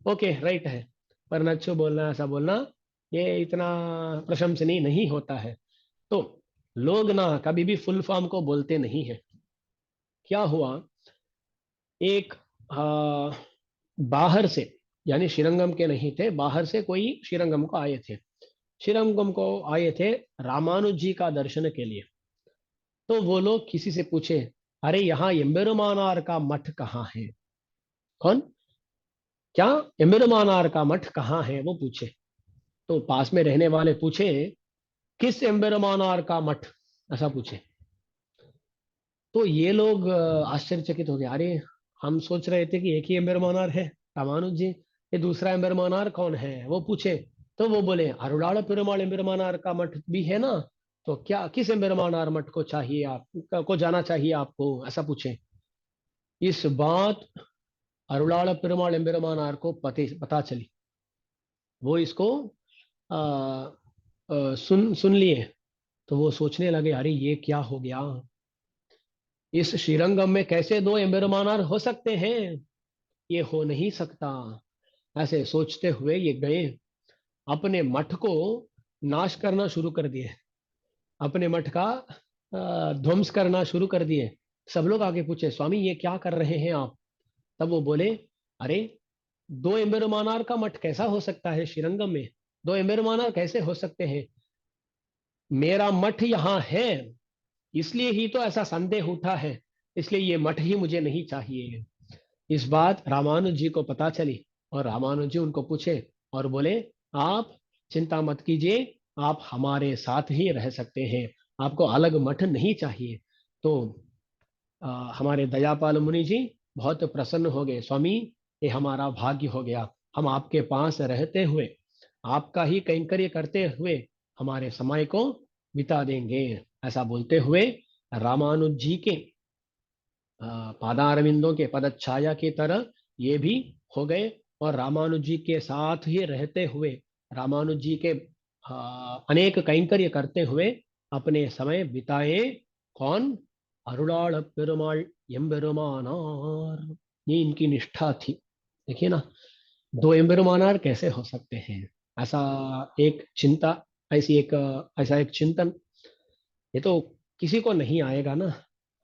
ओके राइट है। पर नच्चू बोलना, ऐसा बोलना, ये इतना प्रशंसनीय नहीं होता है। तो लोग ना कभी भी फुल फॉर्म को बोलते नहीं है। क्या हुआ, एक आ, बाहर से, यानी श्रीरंगम के नहीं थे, बाहर से कोई श्रीरंगम को आए थे। श्रीरंगम को आए थे रामानुज जी का दर्शन के लिए। तो वो लोग किसी से पूछे, अरे यहाँ एम्बेरुमानार का मठ कहाँ है? कौन? क्या? एम्बेरुमानार का मठ कहाँ है, वो पूछे। तो पास में रहने वाले पूछे, किस एम्बेरुमानार का मठ, ऐसा पूछे। तो ये लोग आश्चर्यचकित हो गए। अरे हम सोच रहे थे कि एक ही एम्बेरमानार है, रामानुज जी, ये दूसरा एम्बेरमानार कौन है, वो पूछे। तो वो बोले अरुणाल पेरुमाल एम्बेरमानार का मठ भी है ना, तो क्या किस एम्बेरमानार मठ को चाहिए, आप को जाना चाहिए आपको, ऐसा पूछे। इस बात अरुणाल पेरुमाल एम्बेरमानार को पता चली। वो इसको आ, सुन सुन लिए। तो वो सोचने लगे, अरे ये क्या हो गया, इस श्रीरंगम में कैसे दो एम्बेरमानार हो सकते हैं, ये हो नहीं सकता। ऐसे सोचते हुए ये गए, अपने मठ को नाश करना शुरू कर दिए, अपने मठ का ध्वंस करना शुरू कर दिए। सब लोग आगे पूछे, स्वामी ये क्या कर रहे हैं आप? तब वो बोले, अरे दो एम्बेरमानार का मठ कैसा हो सकता है श्रीरंगम में, दो एम्बेरमानार कैसे हो सकते हैं? मेरा मठ यहाँ है, इसलिए ही तो ऐसा संदेह उठा है, इसलिए ये मठ ही मुझे नहीं चाहिए। इस बात रामानुज जी को पता चली, और रामानुज जी उनको पूछे और बोले, आप चिंता मत कीजिए, आप हमारे साथ ही रह सकते हैं, आपको अलग मठ नहीं चाहिए। तो हमारे दयापाल मुनि जी बहुत प्रसन्न हो गए, स्वामी ये हमारा भाग्य हो गया, हम आपके पास रहते हुए, आपका ही कैंकर्य करते हुए हमारे समय को बिता देंगे। ऐसा बोलते हुए रामानुज जी के पादारविंदों के पदच्छाया की तरह ये भी हो गए, और रामानुज जी के साथ ही रहते हुए, रामानुज जी के अनेक कैंकर्य करते हुए अपने समय बिताए। कौन? अरुणाल पेरुमाल एम्बेरुमानार। ये इनकी निष्ठा थी। देखिए ना, दो एम्बेरुमानार कैसे हो सकते हैं, ऐसा एक चिंता, ऐसी एक ऐसा एक चिंतन, ये तो किसी को नहीं आएगा ना।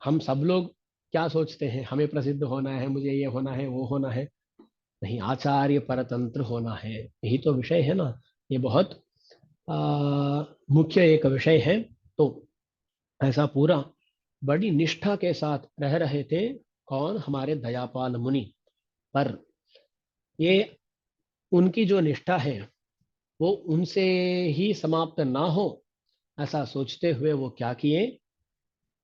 हम सब लोग क्या सोचते हैं, हमें प्रसिद्ध होना है, मुझे ये होना है, वो होना है। नहीं, आचार्य परतंत्र होना है, यही तो विषय है ना। ये बहुत आ, मुख्य एक विषय है। तो ऐसा पूरा बड़ी निष्ठा के साथ रह रहे थे। कौन? हमारे दयापाल मुनि। पर ये उनकी जो निष्ठा है, वो उनसे ही समाप्त ना हो, ऐसा सोचते हुए वो क्या किए,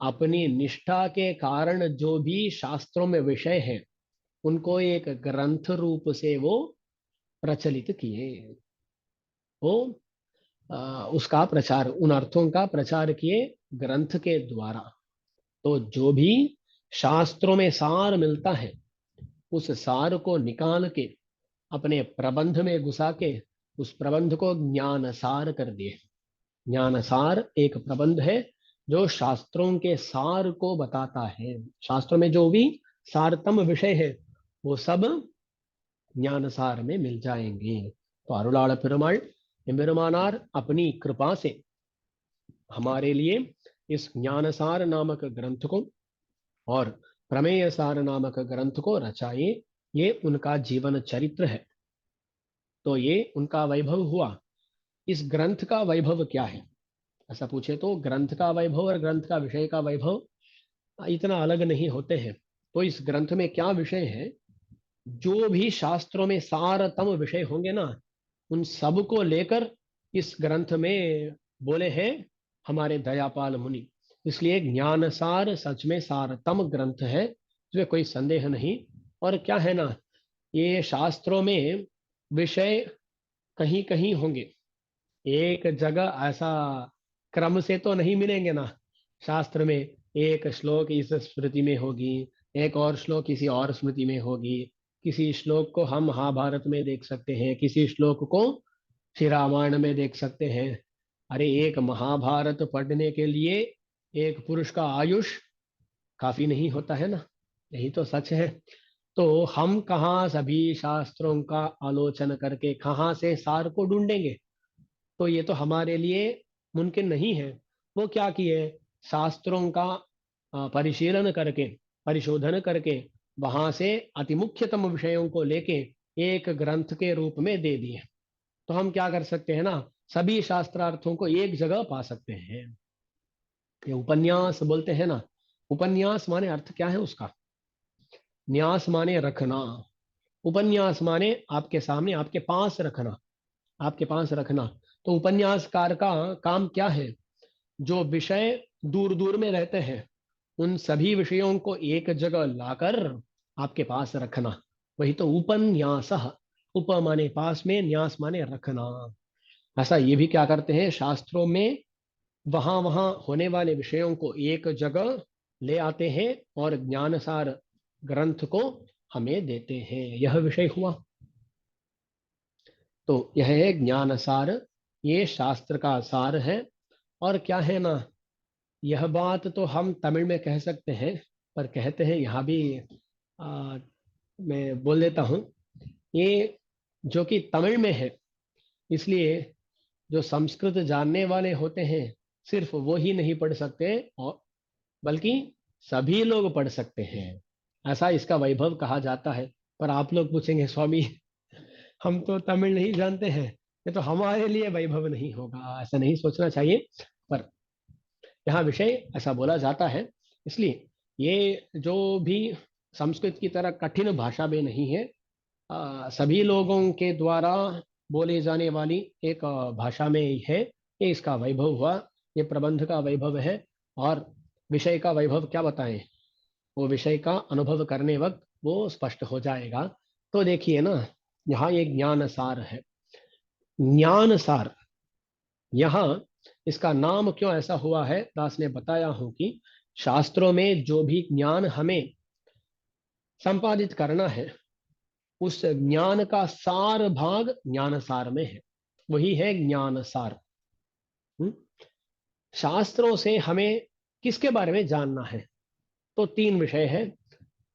अपनी निष्ठा के कारण जो भी शास्त्रों में विषय है, उनको एक ग्रंथ रूप से वो प्रचलित किए। वो उसका प्रचार, उन अर्थों का प्रचार किए ग्रंथ के द्वारा। तो जो भी शास्त्रों में सार मिलता है, उस सार को निकाल के अपने प्रबंध में घुसा के उस प्रबंध को ज्ञान सार कर दिए। ज्ञान सार एक प्रबंध है जो शास्त्रों के सार को बताता है। शास्त्रों में जो भी सारतम विषय है, वो सब ज्ञान सार में मिल जाएंगे। तो अरुणाल पेरुमाள் एम्बेरुमानार अपनी कृपा से हमारे लिए इस ज्ञानसार नामक ग्रंथ को और प्रमेय सार नामक ग्रंथ को रचाए। ये उनका जीवन चरित्र है। तो ये उनका वैभव हुआ। इस ग्रंथ का वैभव क्या है, ऐसा पूछे तो ग्रंथ का वैभव और ग्रंथ का विषय का वैभव इतना अलग नहीं होते हैं। तो इस ग्रंथ में क्या विषय है, जो भी शास्त्रों में सारतम विषय होंगे ना, उन सब को लेकर इस ग्रंथ में बोले हैं हमारे दयापाल मुनि। इसलिए ज्ञानसार सच में सारतम ग्रंथ है, इसमें कोई संदेह नहीं। और क्या है ना, ये शास्त्रों में विषय कहीं कहीं होंगे, एक जगह ऐसा क्रम से तो नहीं मिलेंगे ना। शास्त्र में एक श्लोक इस स्मृति में होगी, एक और श्लोक किसी और स्मृति में होगी। किसी श्लोक को हम महाभारत में देख सकते हैं, किसी श्लोक को श्री रामायण में देख सकते हैं। अरे एक महाभारत पढ़ने के लिए एक पुरुष का आयुष काफी नहीं होता है ना, यही तो सच है। तो हम कहाँ सभी शास्त्रों का आलोचन करके कहाँ से सार को ढूंढेंगे, तो ये तो हमारे लिए मुमकिन नहीं है। वो क्या किए, शास्त्रों का परिशीलन करके, परिशोधन करके, वहां से अति मुख्यतम विषयों को लेके एक ग्रंथ के रूप में दे दिए। तो हम क्या कर सकते हैं ना, सभी शास्त्रार्थों को एक जगह पा सकते हैं। ये उपन्यास बोलते हैं ना, उपन्यास माने अर्थ क्या है उसका, न्यास माने रखना, उपन्यास माने आपके सामने, आपके पास रखना, आपके पास रखना। तो उपन्यासकार का काम क्या है, जो विषय दूर दूर में रहते हैं उन सभी विषयों को एक जगह लाकर आपके पास रखना, वही तो उपन्यास। उप माने पास में, न्यास माने रखना। ऐसा ये भी क्या करते हैं शास्त्रों में, वहां वहां होने वाले विषयों को एक जगह ले आते हैं और ज्ञानसार ग्रंथ को हमें देते हैं। यह विषय हुआ। तो यह है ज्ञानसार, ये शास्त्र का सार है। और क्या है ना, यह बात तो हम तमिल में कह सकते हैं, पर कहते हैं यहाँ भी आ, मैं बोल देता हूँ। ये जो कि तमिल में है, इसलिए जो संस्कृत जानने वाले होते हैं सिर्फ वो ही नहीं पढ़ सकते, और बल्कि सभी लोग पढ़ सकते हैं। ऐसा इसका वैभव कहा जाता है। पर आप लोग पूछेंगे स्वामी, हम तो तमिल नहीं जानते हैं, ये तो हमारे लिए वैभव नहीं होगा, ऐसा नहीं सोचना चाहिए। पर यहाँ विषय ऐसा बोला जाता है, इसलिए ये जो भी संस्कृत की तरह कठिन भाषा में नहीं है, सभी लोगों के द्वारा बोले जाने वाली एक भाषा में ही है। ये इसका वैभव हुआ, ये प्रबंध का वैभव है। और विषय का वैभव क्या बताएं, वो विषय का अनुभव करने वक्त वो स्पष्ट हो जाएगा। तो देखिए ना, यहाँ एक ज्ञान सार है। ज्ञान सार, यहाँ इसका नाम क्यों ऐसा हुआ है, दास ने बताया हूं कि शास्त्रों में जो भी ज्ञान हमें संपादित करना है, उस ज्ञान का सार भाग ज्ञान सार में है, वही है ज्ञान सार। हम्म? शास्त्रों से हमें किसके बारे में जानना है, तो तीन विषय है,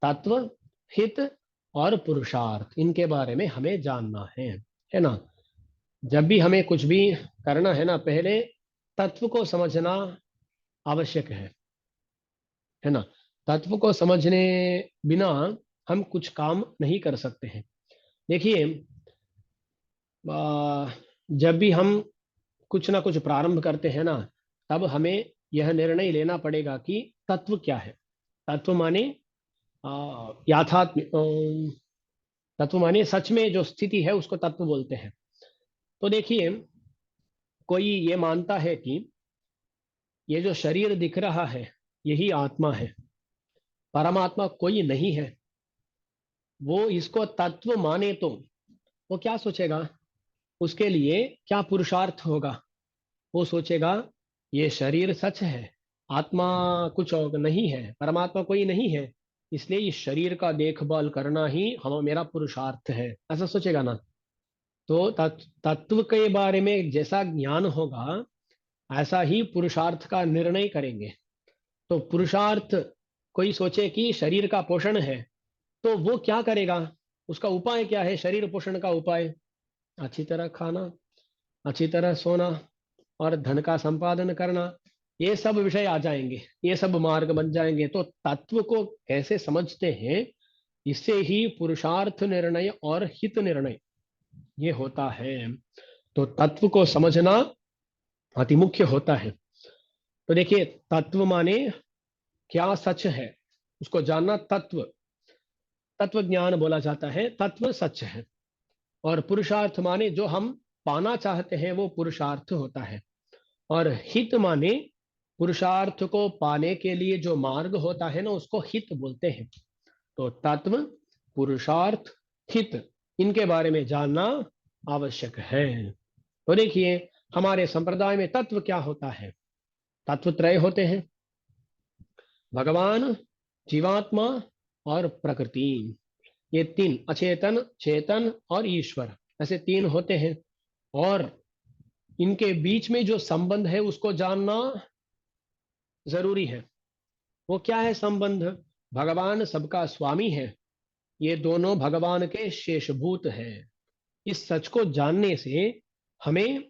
तत्व, हित और पुरुषार्थ, इनके बारे में हमें जानना है ना। जब भी हमें कुछ भी करना है ना, पहले तत्व को समझना आवश्यक है ना। तत्व को समझने बिना हम कुछ काम नहीं कर सकते हैं। देखिए, जब भी हम कुछ ना कुछ प्रारंभ करते हैं ना, तब हमें यह निर्णय लेना पड़ेगा कि तत्व क्या है। तत्व माने याथात्म, तत्व माने सच में जो स्थिति है उसको तत्व बोलते हैं। तो देखिए, कोई ये मानता है कि ये जो शरीर दिख रहा है यही आत्मा है, परमात्मा कोई नहीं है, वो इसको तत्व माने तो वो क्या सोचेगा, उसके लिए क्या पुरुषार्थ होगा। वो सोचेगा ये शरीर सच है, आत्मा कुछ और नहीं है, परमात्मा कोई नहीं है, इसलिए इस शरीर का देखभाल करना ही हम मेरा पुरुषार्थ है, ऐसा सोचेगा ना। तो तत्व के बारे में जैसा ज्ञान होगा, ऐसा ही पुरुषार्थ का निर्णय करेंगे। तो पुरुषार्थ, कोई सोचे कि शरीर का पोषण है, तो वो क्या करेगा, उसका उपाय क्या है, शरीर पोषण का उपाय अच्छी तरह खाना, अच्छी तरह सोना और धन का संपादन करना, ये सब विषय आ जाएंगे, ये सब मार्ग बन जाएंगे। तो तत्व को कैसे समझते हैं, इससे ही पुरुषार्थ निर्णय और हित निर्णय ये होता है। तो तत्व को समझना अति मुख्य होता है। तो देखिए, तत्व माने क्या सच है, उसको जानना तत्व, तत्व ज्ञान बोला जाता है, तत्व सच है। और पुरुषार्थ माने जो हम पाना चाहते हैं वो पुरुषार्थ होता है। और हित माने पुरुषार्थ को पाने के लिए जो मार्ग होता है ना, उसको हित बोलते हैं। तो तत्व, पुरुषार्थ, हित, इनके बारे में जानना आवश्यक है। तो देखिए, हमारे संप्रदाय में तत्व क्या होता है? तत्व त्रय होते हैं, भगवान, जीवात्मा और प्रकृति। ये तीन, अचेतन, चेतन और ईश्वर, ऐसे तीन होते हैं। और इनके बीच में जो संबंध है उसको जानना जरूरी है। वो क्या है संबंध? भगवान सबका स्वामी है, ये दोनों भगवान के शेषभूत है। इस सच को जानने से हमें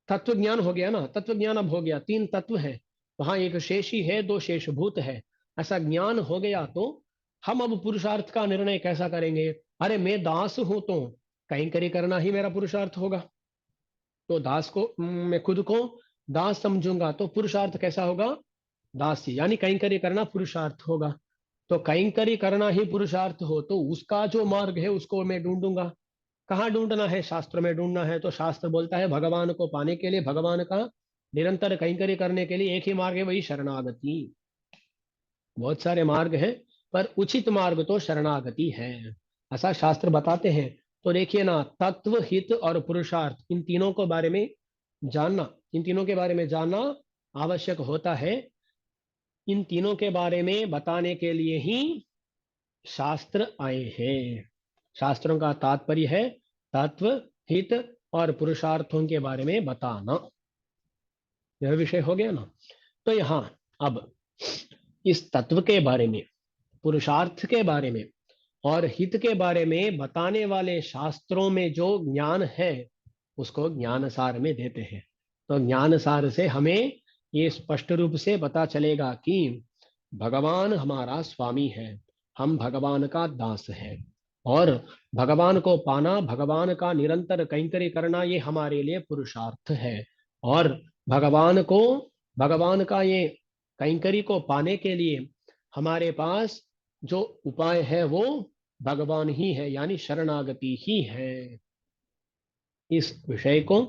तत्व ज्ञान हो गया ना, तत्व ज्ञान अब हो गया। तीन तत्व है, वहां एक शेषी है, दो शेषभूत है, ऐसा ज्ञान हो गया। तो हम अब पुरुषार्थ का निर्णय कैसा करेंगे? अरे मैं दास हूं तो कैंकरी करना ही मेरा पुरुषार्थ होगा। तो दास को मैं खुद को दास समझूंगा तो पुरुषार्थ कैसा होगा? दासी, यानी कैंकरी करना पुरुषार्थ होगा। तो कैंकरी करना ही पुरुषार्थ हो तो उसका जो मार्ग है उसको मैं ढूंढूंगा। कहाँ ढूंढना है? शास्त्र में ढूंढना है। तो शास्त्र बोलता है भगवान को पाने के लिए, भगवान का निरंतर कैंकर्य करने के लिए एक ही मार्ग है, वही शरणागति। बहुत सारे मार्ग हैं, पर उचित मार्ग तो शरणागति है, ऐसा शास्त्र बताते हैं। तो देखिए ना, तत्व, हित और पुरुषार्थ, इन तीनों को बारे में जानना, इन तीनों के बारे में जानना आवश्यक होता है। इन तीनों के बारे में बताने के लिए ही शास्त्र आए हैं। शास्त्रों का तात्पर्य है तत्व, हित और पुरुषार्थों के बारे में बताना। यह विषय हो गया ना। तो यहां अब इस तत्व के बारे में, पुरुषार्थ के बारे में और हित के बारे में बताने वाले शास्त्रों में जो ज्ञान है उसको ज्ञान सार में देते हैं। तो ज्ञान सार से हमें ये स्पष्ट रूप से पता चलेगा कि भगवान हमारा स्वामी है, हम भगवान का दास है। और भगवान को पाना, भगवान का निरंतर कैंकर्य करना, ये हमारे लिए पुरुषार्थ है। और भगवान को, भगवान का ये कैंकर्य को पाने के लिए हमारे पास जो उपाय है वो भगवान ही है, यानी शरणागति ही है। इस विषय को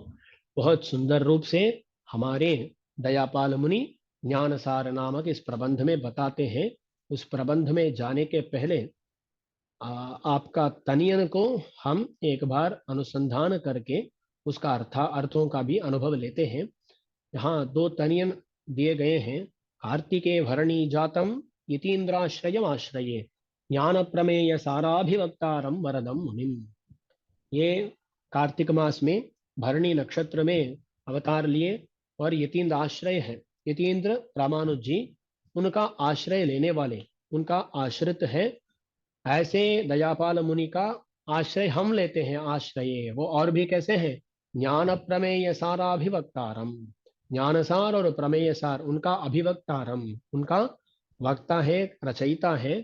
बहुत सुंदर रूप से हमारे दयापाल मुनि ज्ञानसार नामक इस प्रबंध में बताते हैं। उस प्रबंध में जाने के पहले आपका तनियन को हम एक बार अनुसंधान करके उसका अर्थों का भी अनुभव लेते हैं। यहाँ दो तनियन दिए गए हैं। कार्तिके भरणी जातम यतीन्द्राश्रयम आश्रये ज्ञान प्रमेय साराभिवक्तारम वरदम मुनिम। ये कार्तिक मास में भरणी नक्षत्र में अवतार लिए और यतीन्द्र आश्रय है। यतीन्द्र रामानुज जी, उनका आश्रय लेने वाले, उनका आश्रित है। ऐसे दयापाल मुनि का आश्रय हम लेते हैं। आश्रय वो और भी कैसे हैं? ज्ञान प्रमेय साराभिवक्तारम, ज्ञान सार और प्रमेय सार उनका अभिवक्तारम, उनका वक्ता है, रचयिता है।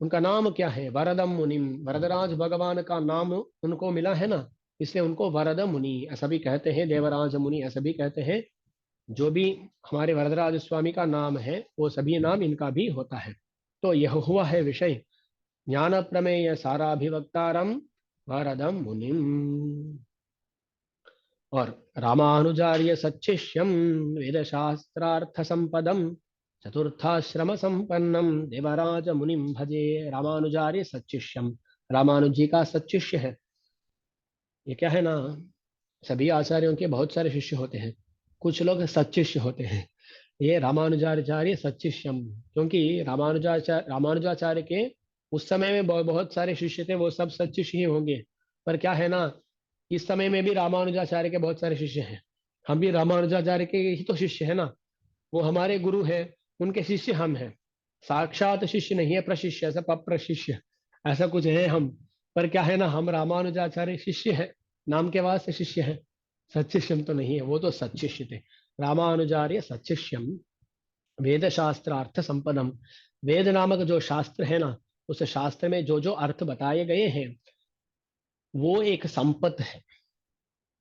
उनका नाम क्या है? वरदम मुनिम, वरदराज भगवान का नाम उनको मिला है ना, इसलिए उनको वरद मुनि ऐसा भी कहते हैं, देवराज मुनि ऐसा भी कहते हैं। जो भी हमारे वरदराज स्वामी का नाम है वो सभी नाम इनका भी होता है। तो यह हुआ है विषय ज्ञान प्रमेय साराभिवक्तारम वरदम मुनिम। और रामानुजार्य सच्चिष्यम वेद शास्त्रार्थ संपदम चतुर्थाश्रम संपन्नम देवराज मुनिम भजे। रामानुजार्य सच्चिष्यम, रामानुज जी का सच्चिष्य है। ये क्या है ना, सभी आचार्यों के बहुत सारे शिष्य होते हैं, कुछ लोग सच्चिष्य होते हैं। ये रामानुजाचार्य सच्चिष्यम, क्योंकि रामानुजाचार्य के उस समय में बहुत सारे शिष्य थे, वो सब सच्चिष्य ही होंगे। पर क्या है ना, इस समय में भी रामानुजाचार्य के बहुत सारे शिष्य हैं। हम भी रामानुजाचार्य के ही तो शिष्य है ना, वो हमारे गुरु हैं, उनके शिष्य हम हैं। साक्षात शिष्य नहीं है, प्रशिष्य, ऐसा प्रशिष्य ऐसा कुछ है हम। पर क्या है ना, हम रामानुजाचार्य शिष्य है, नाम के वास्ते शिष्य है, सचिष्यम तो नहीं है। वो तो सचिष्य थे, रामानुजार्य सचिष्यम वेद शास्त्रार्थ संपदम। वेद नामक जो शास्त्र है ना, उस शास्त्र में जो जो अर्थ बताए गए हैं वो एक संपत है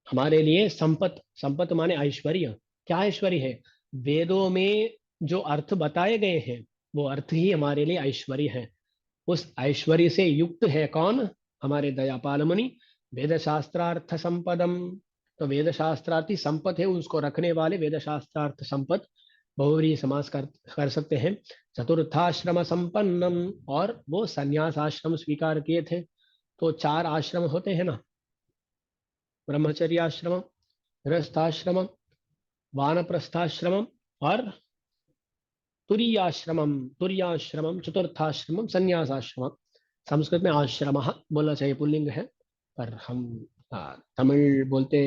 हमारे लिए। संपत, संपत माने ऐश्वर्य। क्या ऐश्वर्य है? वेदों में जो अर्थ बताए गए हैं वो अर्थ ही हमारे लिए ऐश्वर्य है। उस ऐश्वर्य से युक्त है कौन? हमारे दयापाल मुनि। वेद शास्त्रार्थ संपदम। तो वेद शास्त्रार्थी संपत है, उसको रखने वाले वेद शास्त्रार्थ संपत। बहुव्रीहि समास कर सकते हैं। चतुर्थाश्रम संपन्नम। और वो संन्यास आश्रम स्वीकार किए थे। तो चार आश्रम होते हैं ना, ब्रह्मचर्याश्रम, गृहस्थाश्रम, वानप्रस्थाश्रम और तुरीयाश्रमम। तुरीयाश्रमम, चतुर्थाश्रमम, संन्यासाश्रमम। संस्कृत में आश्रम बोलना चाहिए, पुल्लिंग है। पर हम तमिल बोलते,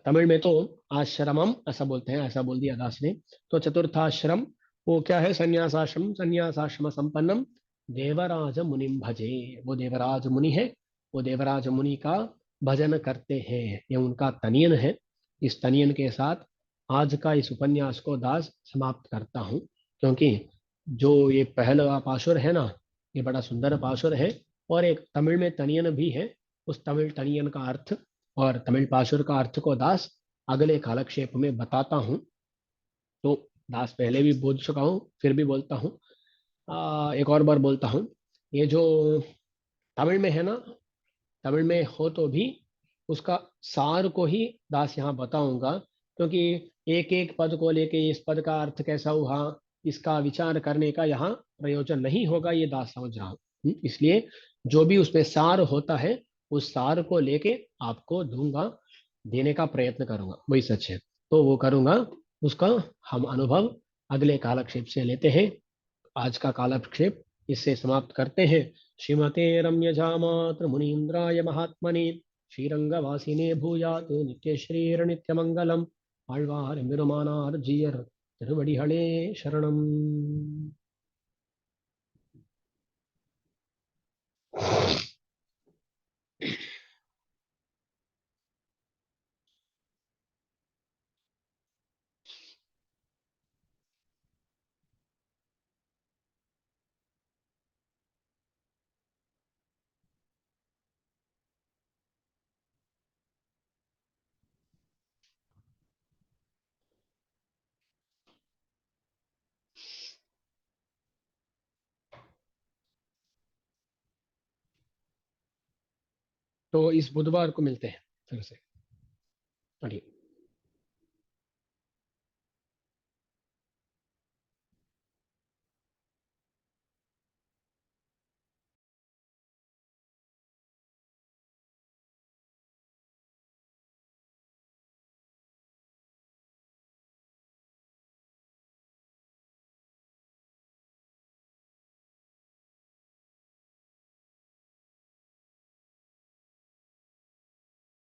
तमिल में तो आश्रमम ऐसा बोलते हैं, ऐसा बोल दिया दास ने। तो चतुर्थाश्रम वो क्या है? संन्यासाश्रम। संन्यासाश्रम संपन्नम देवराज मुनिम भजे। वो देवराज मुनि है, वो देवराज मुनि का भजन करते हैं। ये उनका तनियन है। इस तनियन के साथ आज का इस उपन्यास को दास समाप्त करता हूँ। क्योंकि जो ये पहला पाशुर है ना, ये बड़ा सुंदर पाशुर है। और एक तमिल में तनियन भी है। उस तमिल तनियन का अर्थ और तमिल पाशुर का अर्थ को दास अगले कालक्षेप में बताता हूँ। तो दास पहले भी बोल चुका हूँ, फिर भी बोलता हूँ, एक और बार बोलता हूँ। ये जो तमिल में है ना, तमिल में हो तो भी उसका सार को ही दास यहाँ बताऊंगा। क्योंकि एक एक पद को लेके इस पद का अर्थ कैसा हुआ, इसका विचार करने का यहाँ प्रयोजन नहीं होगा, ये दास समझ रहा हूँ। इसलिए जो भी उसमें सार होता है उस सार को लेके आपको दूंगा, देने का प्रयत्न करूंगा, वही सच है। तो वो करूंगा। उसका हम अनुभव अगले कालक्षेप से लेते हैं। आज का कालक्षेप इससे समाप्त करते हैं। श्रीमते रम्यजामात्र मुनीन्द्राय महात्मने श्रीरंगवासिने भूयात् नित्यश्रीर नित्यमंगलम। ஆழ்வார் எம்பெருமானார் ஜீயர் திருவடிகளே சரணம்। तो इस बुधवार को मिलते हैं फिर से। बढ़िया।